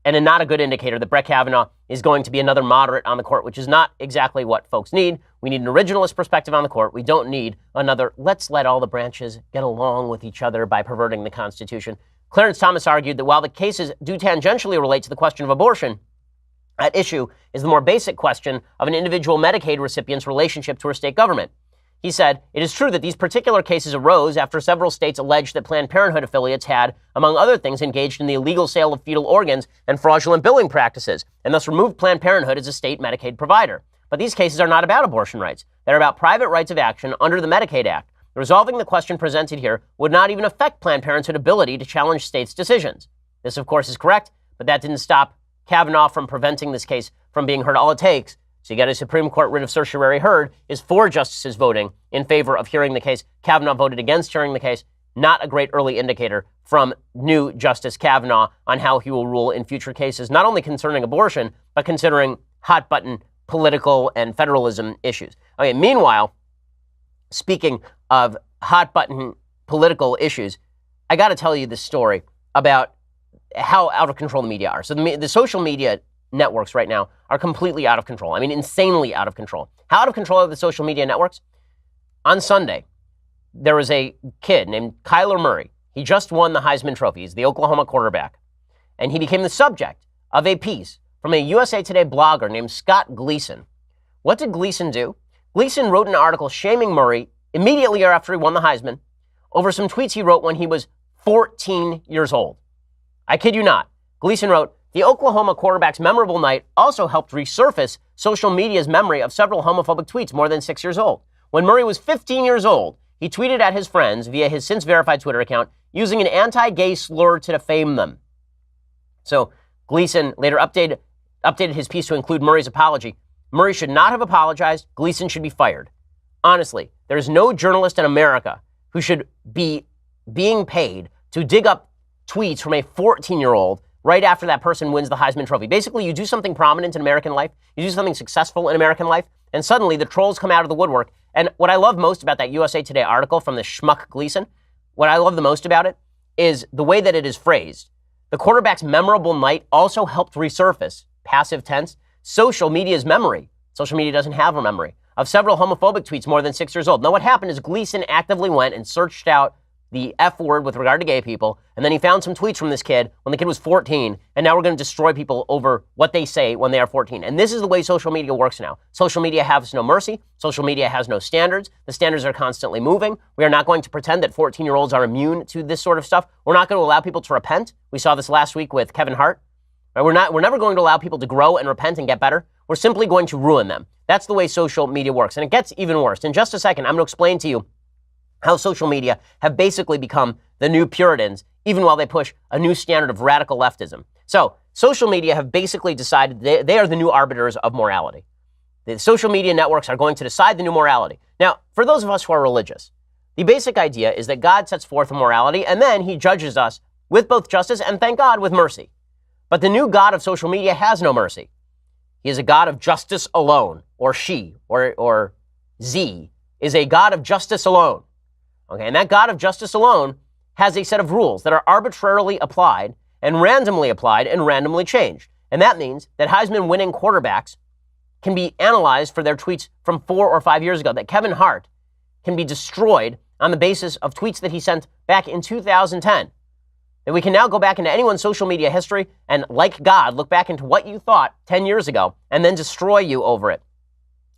and not a good indicator, that Brett Kavanaugh is going to be another moderate on the court, which is not exactly what folks need. We need an originalist perspective on the court. We don't need another, let's let all the branches get along with each other by perverting the Constitution. Clarence Thomas argued that while the cases do tangentially relate to the question of abortion, at issue is the more basic question of an individual Medicaid recipient's relationship to her state government. He said, it is true that these particular cases arose after several states alleged that Planned Parenthood affiliates had, among other things, engaged in the illegal sale of fetal organs and fraudulent billing practices, and thus removed Planned Parenthood as a state Medicaid provider. But these cases are not about abortion rights. They're about private rights of action under the Medicaid Act. Resolving the question presented here would not even affect Planned Parenthood's ability to challenge states' decisions. This, of course, is correct, but that didn't stop Kavanaugh from preventing this case from being heard. All it takes to get a Supreme Court writ of certiorari heard is 4 justices voting in favor of hearing the case. Kavanaugh voted against hearing the case. Not a great early indicator from new Justice Kavanaugh on how he will rule in future cases, not only concerning abortion, but considering hot-button political and federalism issues. Okay, meanwhile, speaking of hot-button political issues, I got to tell you this story about how out of control the media are. So the social media networks right now are completely out of control. I mean, insanely out of control. How out of control are the social media networks? On Sunday, there was a kid named Kyler Murray. He just won the Heisman Trophy. He's the Oklahoma quarterback. And he became the subject of a piece from a USA Today blogger named Scott Gleason. What did Gleason do? Gleason wrote an article shaming Murray immediately after he won the Heisman over some tweets he wrote when he was 14 years old. I kid you not. Gleason wrote, the Oklahoma quarterback's memorable night also helped resurface social media's memory of several homophobic tweets more than 6 years old. When Murray was 15 years old, he tweeted at his friends via his since-verified Twitter account using an anti-gay slur to defame them. So Gleason later updated his piece to include Murray's apology. Murray should not have apologized. Gleason should be fired. Honestly, there's no journalist in America who should be being paid to dig up tweets from a 14-year-old right after that person wins the Heisman Trophy. Basically, you do something prominent in American life, you do something successful in American life, and suddenly the trolls come out of the woodwork. And what I love most about that USA Today article from the schmuck Gleason, what I love the most about it is the way that it is phrased. The quarterback's memorable night also helped resurface, passive tense, social media's memory. Social media doesn't have a memory of several homophobic tweets more than 6 years old. Now, what happened is Gleason actively went and searched out the F word with regard to gay people, and then he found some tweets from this kid when the kid was 14, and now we're going to destroy people over what they say when they are 14. And this is the way social media works now. Social media has no mercy. Social media has no standards. The standards are constantly moving. We are not going to pretend that 14-year-olds are immune to this sort of stuff. We're not going to allow people to repent. We saw this last week with Kevin Hart. We're never going to allow people to grow and repent and get better. We're simply going to ruin them. That's the way social media works. And it gets even worse. In just a second, I'm going to explain to you how social media have basically become the new Puritans, even while they push a new standard of radical leftism. So, social media have basically decided they are the new arbiters of morality. The social media networks are going to decide the new morality. Now, for those of us who are religious, the basic idea is that God sets forth a morality, and then he judges us with both justice and, thank God, with mercy. But the new God of social media has no mercy. He is a God of justice alone, or she, or Z, is a God of justice alone. Okay, and that God of justice alone has a set of rules that are arbitrarily applied and randomly changed. And that means that Heisman winning quarterbacks can be analyzed for their tweets from 4 or 5 years ago, that Kevin Hart can be destroyed on the basis of tweets that he sent back in 2010. That we can now go back into anyone's social media history and, like God, look back into what you thought 10 years ago and then destroy you over it.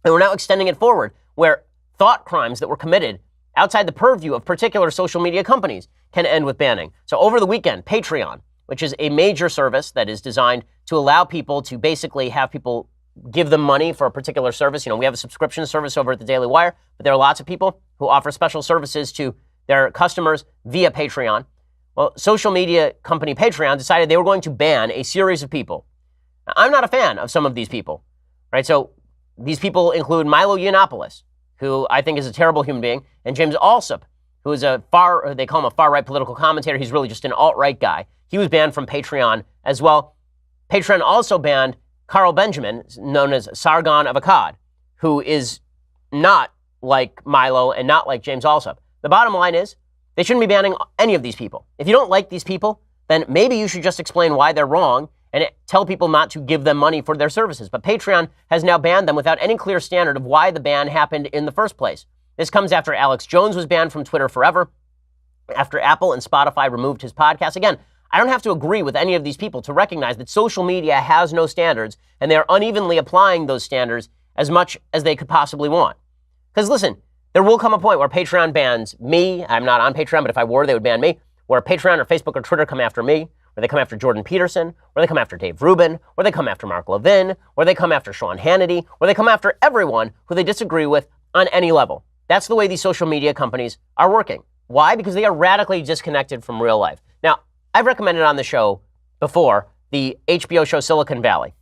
And we're now extending it forward, where thought crimes that were committed outside the purview of particular social media companies can end with banning. So over the weekend, Patreon, which is a major service that is designed to allow people to basically have people give them money for a particular service. You know, we have a subscription service over at the Daily Wire, but there are lots of people who offer special services to their customers via Patreon. Well, social media company Patreon decided they were going to ban a series of people. Now, I'm not a fan of some of these people, right? So these people include Milo Yiannopoulos, who I think is a terrible human being, and James Alsop, who is they call him a far-right political commentator. He's really just an alt-right guy. He was banned from Patreon as well. Patreon also banned Carl Benjamin, known as Sargon of Akkad, who is not like Milo and not like James Alsop. The bottom line is, they shouldn't be banning any of these people. If you don't like these people, then maybe you should just explain why they're wrong and tell people not to give them money for their services. But Patreon has now banned them without any clear standard of why the ban happened in the first place. This comes after Alex Jones was banned from Twitter forever, after Apple and Spotify removed his podcast. Again, I don't have to agree with any of these people to recognize that social media has no standards, and they are unevenly applying those standards as much as they could possibly want. Because listen, there will come a point where Patreon bans me. I'm not on Patreon, but if I were, they would ban me. Where Patreon or Facebook or Twitter come after me, where they come after Jordan Peterson, where they come after Dave Rubin, where they come after Mark Levin, where they come after Sean Hannity, where they come after everyone who they disagree with on any level. That's the way these social media companies are working. Why? Because they are radically disconnected from real life. Now, I've recommended on the show before the HBO show Silicon Valley,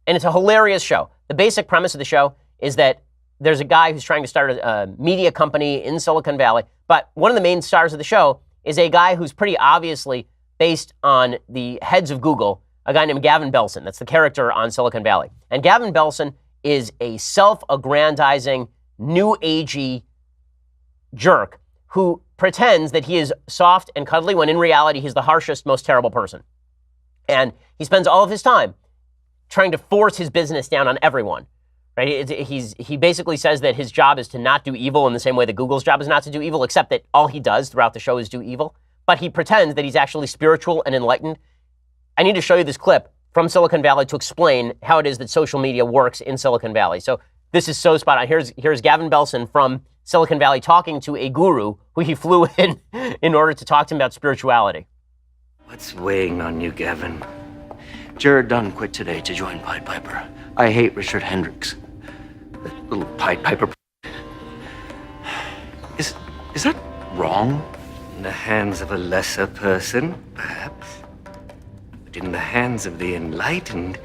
and it's a hilarious show. The basic premise of the show is that there's a guy who's trying to start a media company in Silicon Valley, but one of the main stars of the show is a guy who's pretty obviously based on the heads of Google, a guy named Gavin Belson. That's the character on Silicon Valley. And Gavin Belson is a self-aggrandizing, new agey jerk who pretends that he is soft and cuddly when in reality he's the harshest, most terrible person. And he spends all of his time trying to force his business down on everyone. Right? He basically says that his job is to not do evil in the same way that Google's job is not to do evil, except that all he does throughout the show is do evil. But he pretends that he's actually spiritual and enlightened. I need to show you this clip from Silicon Valley to explain how it is that social media works in Silicon Valley. So this is so spot on. Here's Gavin Belson from Silicon Valley talking to a guru who he flew in order to talk to him about spirituality. What's weighing on you, Gavin? Jared Dunn quit today to join Pied Piper. I hate Richard Hendricks. That little Pied Piper. Is that wrong? In the hands of a lesser person, perhaps. But in the hands of the enlightened,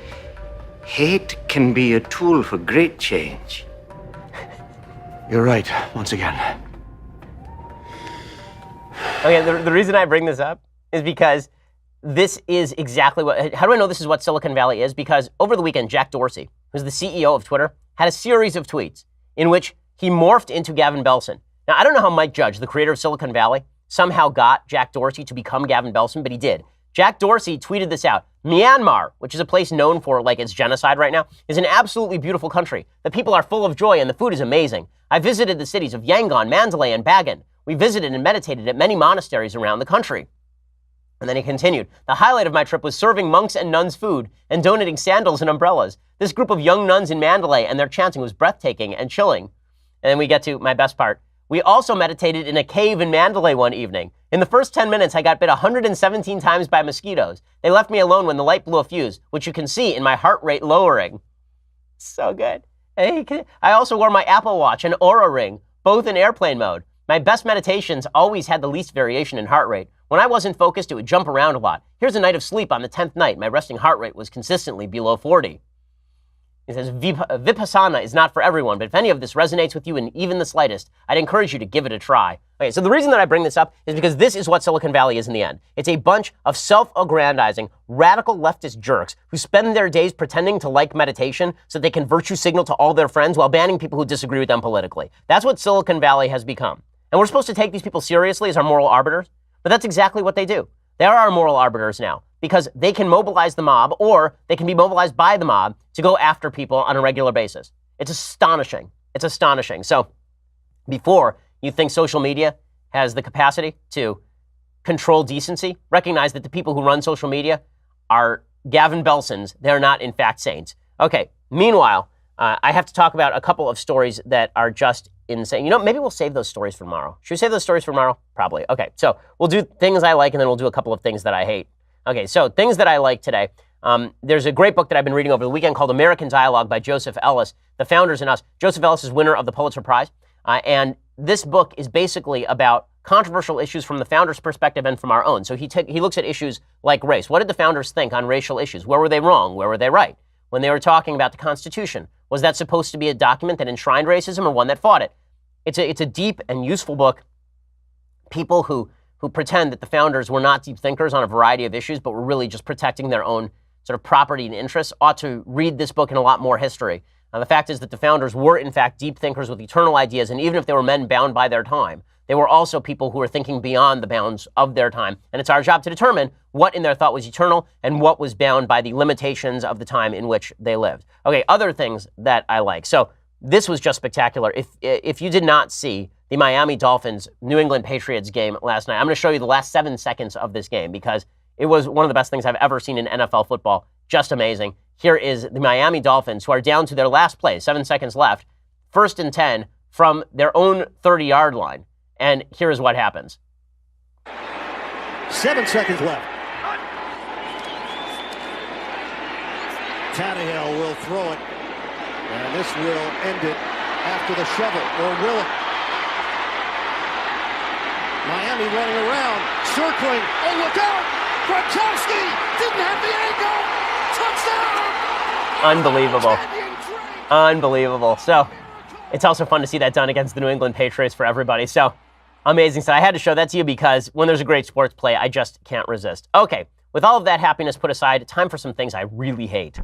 hate can be a tool for great change. You're right, once again. Okay, the reason I bring this up is because this is exactly what, how do I know this is what Silicon Valley is? Because over the weekend, Jack Dorsey, who's the CEO of Twitter, had a series of tweets in which he morphed into Gavin Belson. Now, I don't know how Mike Judge, the creator of Silicon Valley, somehow got Jack Dorsey to become Gavin Belson, but he did. Jack Dorsey tweeted this out. Myanmar, which is a place known for like its genocide right now, is an absolutely beautiful country. The people are full of joy and the food is amazing. I visited the cities of Yangon, Mandalay, and Bagan. We visited and meditated at many monasteries around the country. And then he continued, the highlight of my trip was serving monks and nuns food and donating sandals and umbrellas. This group of young nuns in Mandalay and their chanting was breathtaking and chilling. And then we get to my best part. We also meditated in a cave in Mandalay one evening. In the first 10 minutes, I got bit 117 times by mosquitoes. They left me alone when the light blew a fuse, which you can see in my heart rate lowering. So good. I also wore my Apple Watch and Aura Ring, both in airplane mode. My best meditations always had the least variation in heart rate. When I wasn't focused, it would jump around a lot. Here's a night of sleep on the 10th night. My resting heart rate was consistently below 40. He says, Vipassana is not for everyone, but if any of this resonates with you in even the slightest, I'd encourage you to give it a try. Okay, so the reason that I bring this up is because this is what Silicon Valley is in the end. It's a bunch of self-aggrandizing, radical leftist jerks who spend their days pretending to like meditation so they can virtue signal to all their friends while banning people who disagree with them politically. That's what Silicon Valley has become. And we're supposed to take these people seriously as our moral arbiters, but that's exactly what they do. They are our moral arbiters now, because they can mobilize the mob or they can be mobilized by the mob to go after people on a regular basis. It's astonishing. It's astonishing. So before you think social media has the capacity to control decency, recognize that the people who run social media are Gavin Belsons. They're not, in fact, saints. Okay, meanwhile, I have to talk about a couple of stories that are just insane. You know, maybe we'll save those stories for tomorrow. Should we save those stories for tomorrow? Probably. Okay, so we'll do things I like and then we'll do a couple of things that I hate. Okay, so things that I like today. There's a great book that I've been reading over the weekend called American Dialogue by Joseph Ellis, The Founders and Us. Joseph Ellis is winner of the Pulitzer Prize. And this book is basically about controversial issues from the founders' perspective and from our own. So he looks at issues like race. What did the founders think on racial issues? Where were they wrong? Where were they right? When they were talking about the Constitution, was that supposed to be a document that enshrined racism or one that fought it? It's a deep and useful book. People who pretend that the founders were not deep thinkers on a variety of issues, but were really just protecting their own sort of property and interests ought to read this book in a lot more history. The fact is that the founders were, in fact, deep thinkers with eternal ideas, and even if they were men bound by their time, they were also people who were thinking beyond the bounds of their time. And it's our job to determine what in their thought was eternal and what was bound by the limitations of the time in which they lived. Okay, other things that I like. So this was just spectacular. If you did not see the Miami Dolphins New England Patriots game last night, I'm going to show you the last 7 seconds of this game because it was one of the best things I've ever seen in NFL football. Just amazing. Here is the Miami Dolphins, who are down to their last play, 7 seconds left, 1st and 10 from their own 30-yard line. And here is what happens. 7 seconds left. Tannehill will throw it, and this will end it after the shovel, or will it? Miami running around, circling. Oh, look out! Gronkowski didn't have the angle. Touchdown! Unbelievable. Unbelievable. So it's also fun to see that done against the New England Patriots for everybody. So amazing. So I had to show that to you because when there's a great sports play, I just can't resist. Okay, with all of that happiness put aside, time for some things I really hate.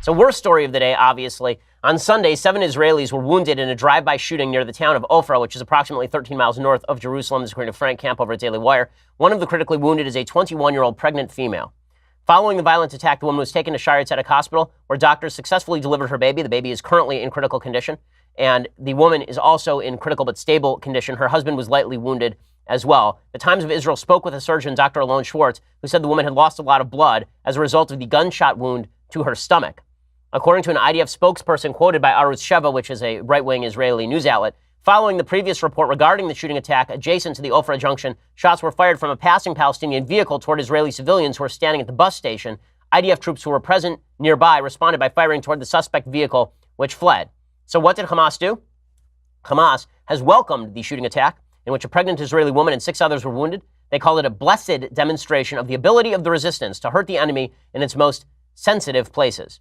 So worst story of the day, obviously. On Sunday, 7 Israelis were wounded in a drive-by shooting near the town of Ofra, which is approximately 13 miles north of Jerusalem, according to Frank Camp over at Daily Wire. One of the critically wounded is a 21-year-old pregnant female. Following the violent attack, the woman was taken to Shire Tzedek Hospital, where doctors successfully delivered her baby. The baby is currently in critical condition, and the woman is also in critical but stable condition. Her husband was lightly wounded as well. The Times of Israel spoke with a surgeon, Dr. Alon Schwartz, who said the woman had lost a lot of blood as a result of the gunshot wound to her stomach. According to an IDF spokesperson quoted by Arutz Sheva, which is a right-wing Israeli news outlet, Following the previous report regarding the shooting attack adjacent to the Ofra junction, shots were fired from a passing Palestinian vehicle toward Israeli civilians who were standing at the bus station. IDF troops who were present nearby responded by firing toward the suspect vehicle, which fled. So what did Hamas do? Hamas has welcomed the shooting attack, in which a pregnant Israeli woman and 6 others were wounded. They call it a blessed demonstration of the ability of the resistance to hurt the enemy in its most sensitive places.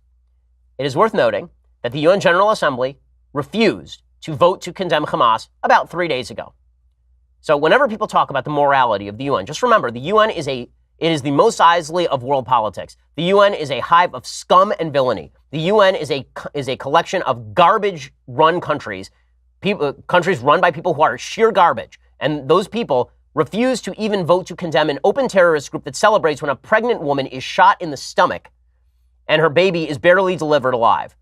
It is worth noting that the UN General Assembly refused to vote to condemn Hamas about 3 days ago. So whenever people talk about the morality of the UN, just remember the UN is the Mos Eisley of world politics. The UN is a hive of scum and villainy. The UN is a collection of garbage-run countries, countries run by people who are sheer garbage. And those people refuse to even vote to condemn an open terrorist group that celebrates when a pregnant woman is shot in the stomach and her baby is barely delivered alive.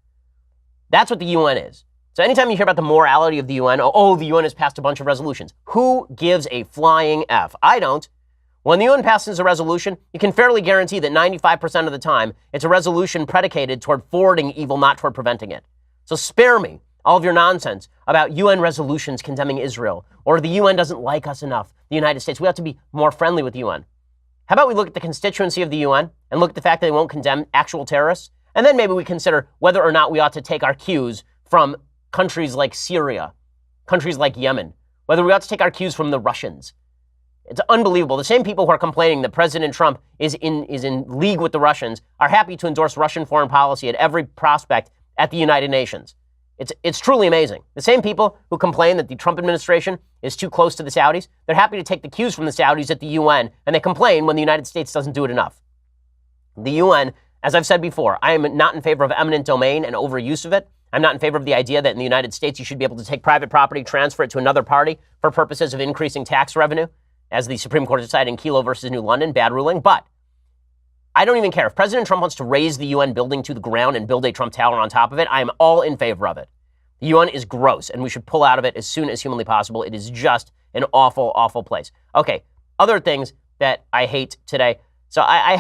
That's what the UN is. So anytime you hear about the morality of the UN, the UN has passed a bunch of resolutions. Who gives a flying F? I don't. When the UN passes a resolution, you can fairly guarantee that 95% of the time, it's a resolution predicated toward forwarding evil, not toward preventing it. So spare me all of your nonsense about UN resolutions condemning Israel, or the UN doesn't like us enough, the United States. We have to be more friendly with the UN. How about we look at the constituency of the UN and look at the fact that they won't condemn actual terrorists? And then maybe we consider whether or not we ought to take our cues from countries like Syria, countries like Yemen, whether we ought to take our cues from the Russians. It's unbelievable. The same people who are complaining that President Trump is in league with the Russians are happy to endorse Russian foreign policy at every prospect at the United Nations. It's truly amazing. The same people who complain that the Trump administration is too close to the Saudis, they're happy to take the cues from the Saudis at the UN, and they complain when the United States doesn't do it enough. The UN, as I've said before, I am not in favor of eminent domain and overuse of it. I'm not in favor of the idea that in the United States you should be able to take private property, transfer it to another party for purposes of increasing tax revenue, as the Supreme Court decided in Kelo versus New London, bad ruling. But I don't even care. If President Trump wants to raise the UN building to the ground and build a Trump Tower on top of it, I am all in favor of it. The UN is gross, and we should pull out of it as soon as humanly possible. It is just an awful, awful place. Okay, other things that I hate today. So I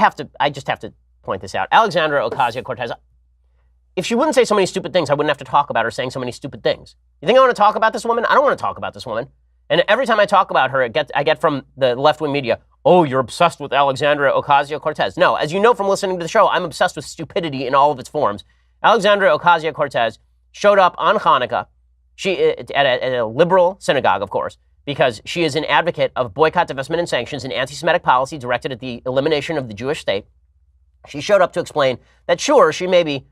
just have to point this out. Alexandria Ocasio-Cortez, if she wouldn't say so many stupid things, I wouldn't have to talk about her saying so many stupid things. You think I want to talk about this woman? I don't want to talk about this woman. And every time I talk about her, I get from the left-wing media, oh, you're obsessed with Alexandria Ocasio-Cortez. No, as you know from listening to the show, I'm obsessed with stupidity in all of its forms. Alexandria Ocasio-Cortez showed up on Hanukkah at a liberal synagogue, of course, because she is an advocate of boycott, divestment, and sanctions, an anti-Semitic policy directed at the elimination of the Jewish state. She showed up to explain that, sure, she may be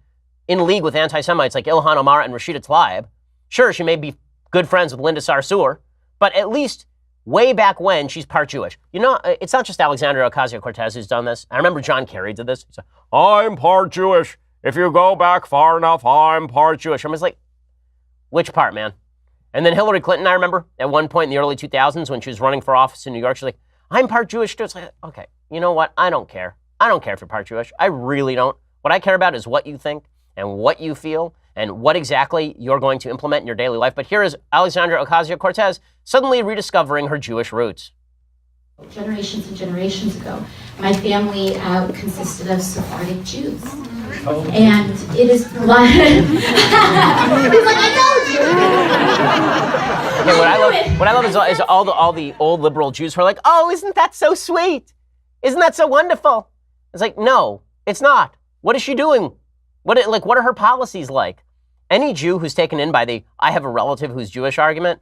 in league with anti-Semites like Ilhan Omar and Rashida Tlaib. Sure, she may be good friends with Linda Sarsour, but at least way back when, she's part Jewish. You know, it's not just Alexandria Ocasio-Cortez who's done this. I remember John Kerry did this. He said, I'm part Jewish. If you go back far enough, I'm part Jewish. I'm just like, which part, man? And then Hillary Clinton, I remember, at one point in the early 2000s when she was running for office in New York, she's like, I'm part Jewish too. It's like, okay, you know what? I don't care. I don't care if you're part Jewish. I really don't. What I care about is what you think and what you feel and what exactly you're going to implement in your daily life. But here is Alexandria Ocasio-Cortez suddenly rediscovering her Jewish roots. Generations and generations ago, my family consisted of Sephardic Jews. And it is blood. He's like, I told you. Okay, what I love is all the old liberal Jews who are like, oh, isn't that so sweet? Isn't that so wonderful? It's like, no, it's not. What is she doing? What are her policies like? Any Jew who's taken in by the I have a relative who's Jewish argument,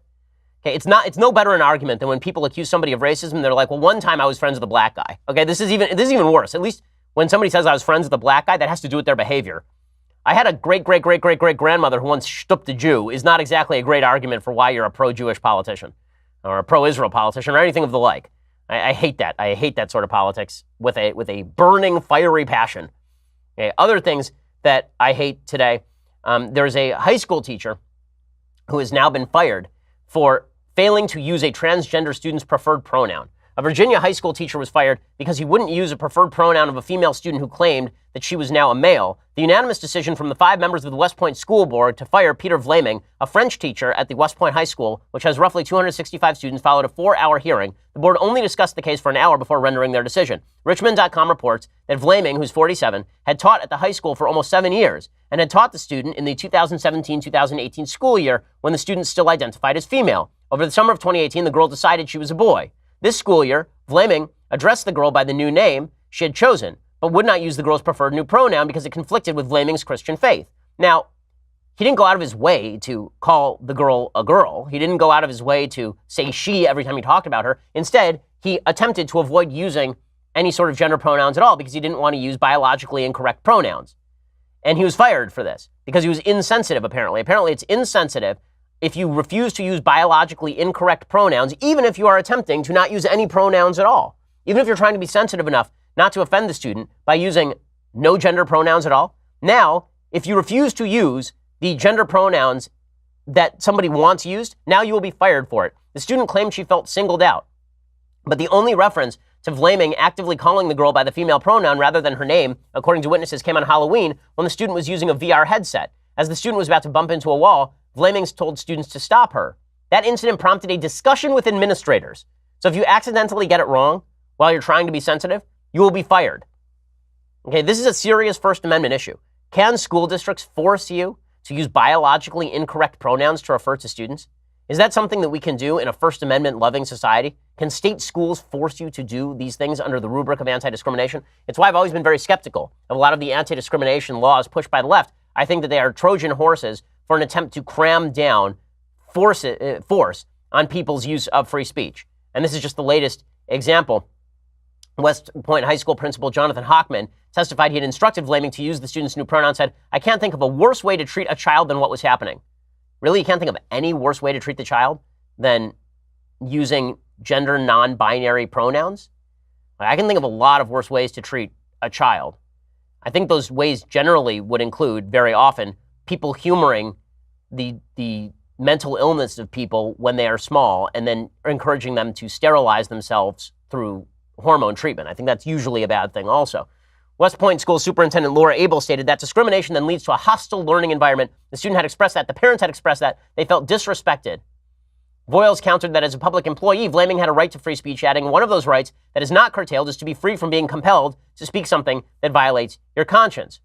okay, it's no better an argument than when people accuse somebody of racism. They're like, well, one time I was friends with a black guy. Okay, this is even worse. At least when somebody says I was friends with a black guy, that has to do with their behavior. I had a great-great-great-great-great-grandmother who once stooped a Jew is not exactly a great argument for why you're a pro-Jewish politician or a pro-Israel politician or anything of the like. I hate that. I hate that sort of politics with a burning, fiery passion. Okay, other things that I hate today, there's a high school teacher who has now been fired for failing to use a transgender student's preferred pronoun. A Virginia high school teacher was fired because he wouldn't use a preferred pronoun of a female student who claimed that she was now a male. The unanimous decision from the 5 members of the West Point School Board to fire Peter Vlaming, a French teacher at the West Point High School, which has roughly 265 students, followed a 4-hour hearing. The board only discussed the case for an hour before rendering their decision. Richmond.com reports that Vlaming, who's 47, had taught at the high school for almost 7 years and had taught the student in the 2017-2018 school year when the student still identified as female. Over the summer of 2018, the girl decided she was a boy. This school year, Vlaming addressed the girl by the new name she had chosen, but would not use the girl's preferred new pronoun because it conflicted with Vlaming's Christian faith. Now, he didn't go out of his way to call the girl a girl. He didn't go out of his way to say she every time he talked about her. Instead, he attempted to avoid using any sort of gender pronouns at all because he didn't want to use biologically incorrect pronouns. And he was fired for this because he was insensitive, apparently. Apparently, it's insensitive if you refuse to use biologically incorrect pronouns, even if you are attempting to not use any pronouns at all. Even if you're trying to be sensitive enough not to offend the student by using no gender pronouns at all. Now, if you refuse to use the gender pronouns that somebody wants used, now you will be fired for it. The student claimed she felt singled out, but the only reference to Vlaming actively calling the girl by the female pronoun rather than her name, according to witnesses, came on Halloween when the student was using a VR headset. As the student was about to bump into a wall, Vlaming told students to stop her. That incident prompted a discussion with administrators. So if you accidentally get it wrong while you're trying to be sensitive, you will be fired. Okay, this is a serious First Amendment issue. Can school districts force you to use biologically incorrect pronouns to refer to students? Is that something that we can do in a First Amendment loving society? Can state schools force you to do these things under the rubric of anti-discrimination? It's why I've always been very skeptical of a lot of the anti-discrimination laws pushed by the left. I think that they are Trojan horses for an attempt to cram down force on people's use of free speech. And this is just the latest example. West Point High School principal Jonathan Hockman testified he had instructed Vlaming to use the student's new pronoun, said, "I can't think of a worse way to treat a child than what was happening." Really, you can't think of any worse way to treat the child than using gender non-binary pronouns? I can think of a lot of worse ways to treat a child. I think those ways generally would include, very often, people humoring the mental illness of people when they are small and then encouraging them to sterilize themselves through hormone treatment. I think that's usually a bad thing also. West Point School Superintendent Laura Abel stated that discrimination then leads to a hostile learning environment. The student had expressed that. The parents had expressed that. They felt disrespected. Voiles countered that as a public employee, Vlaming had a right to free speech, adding one of those rights that is not curtailed is to be free from being compelled to speak something that violates your conscience.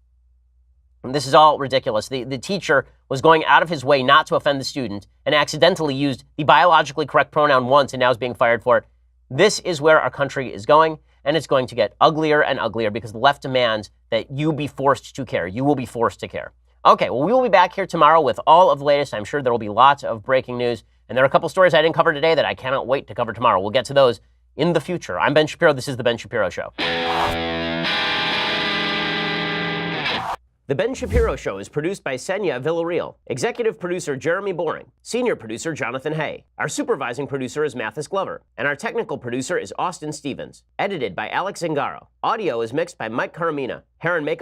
And this is all ridiculous. The teacher was going out of his way not to offend the student and accidentally used the biologically correct pronoun once and now is being fired for it. This is where our country is going, and it's going to get uglier and uglier because the left demands that you be forced to care. You will be forced to care. Okay, well, we will be back here tomorrow with all of the latest. I'm sure there will be lots of breaking news, and there are a couple stories I didn't cover today that I cannot wait to cover tomorrow. We'll get to those in the future. I'm Ben Shapiro. This is The Ben Shapiro Show. The Ben Shapiro Show is produced by Senya Villarreal, executive producer Jeremy Boring, senior producer Jonathan Hay. Our supervising producer is Mathis Glover, and our technical producer is Austin Stevens. Edited by Alex Zingaro. Audio is mixed by Mike Caramina. Hair and makeup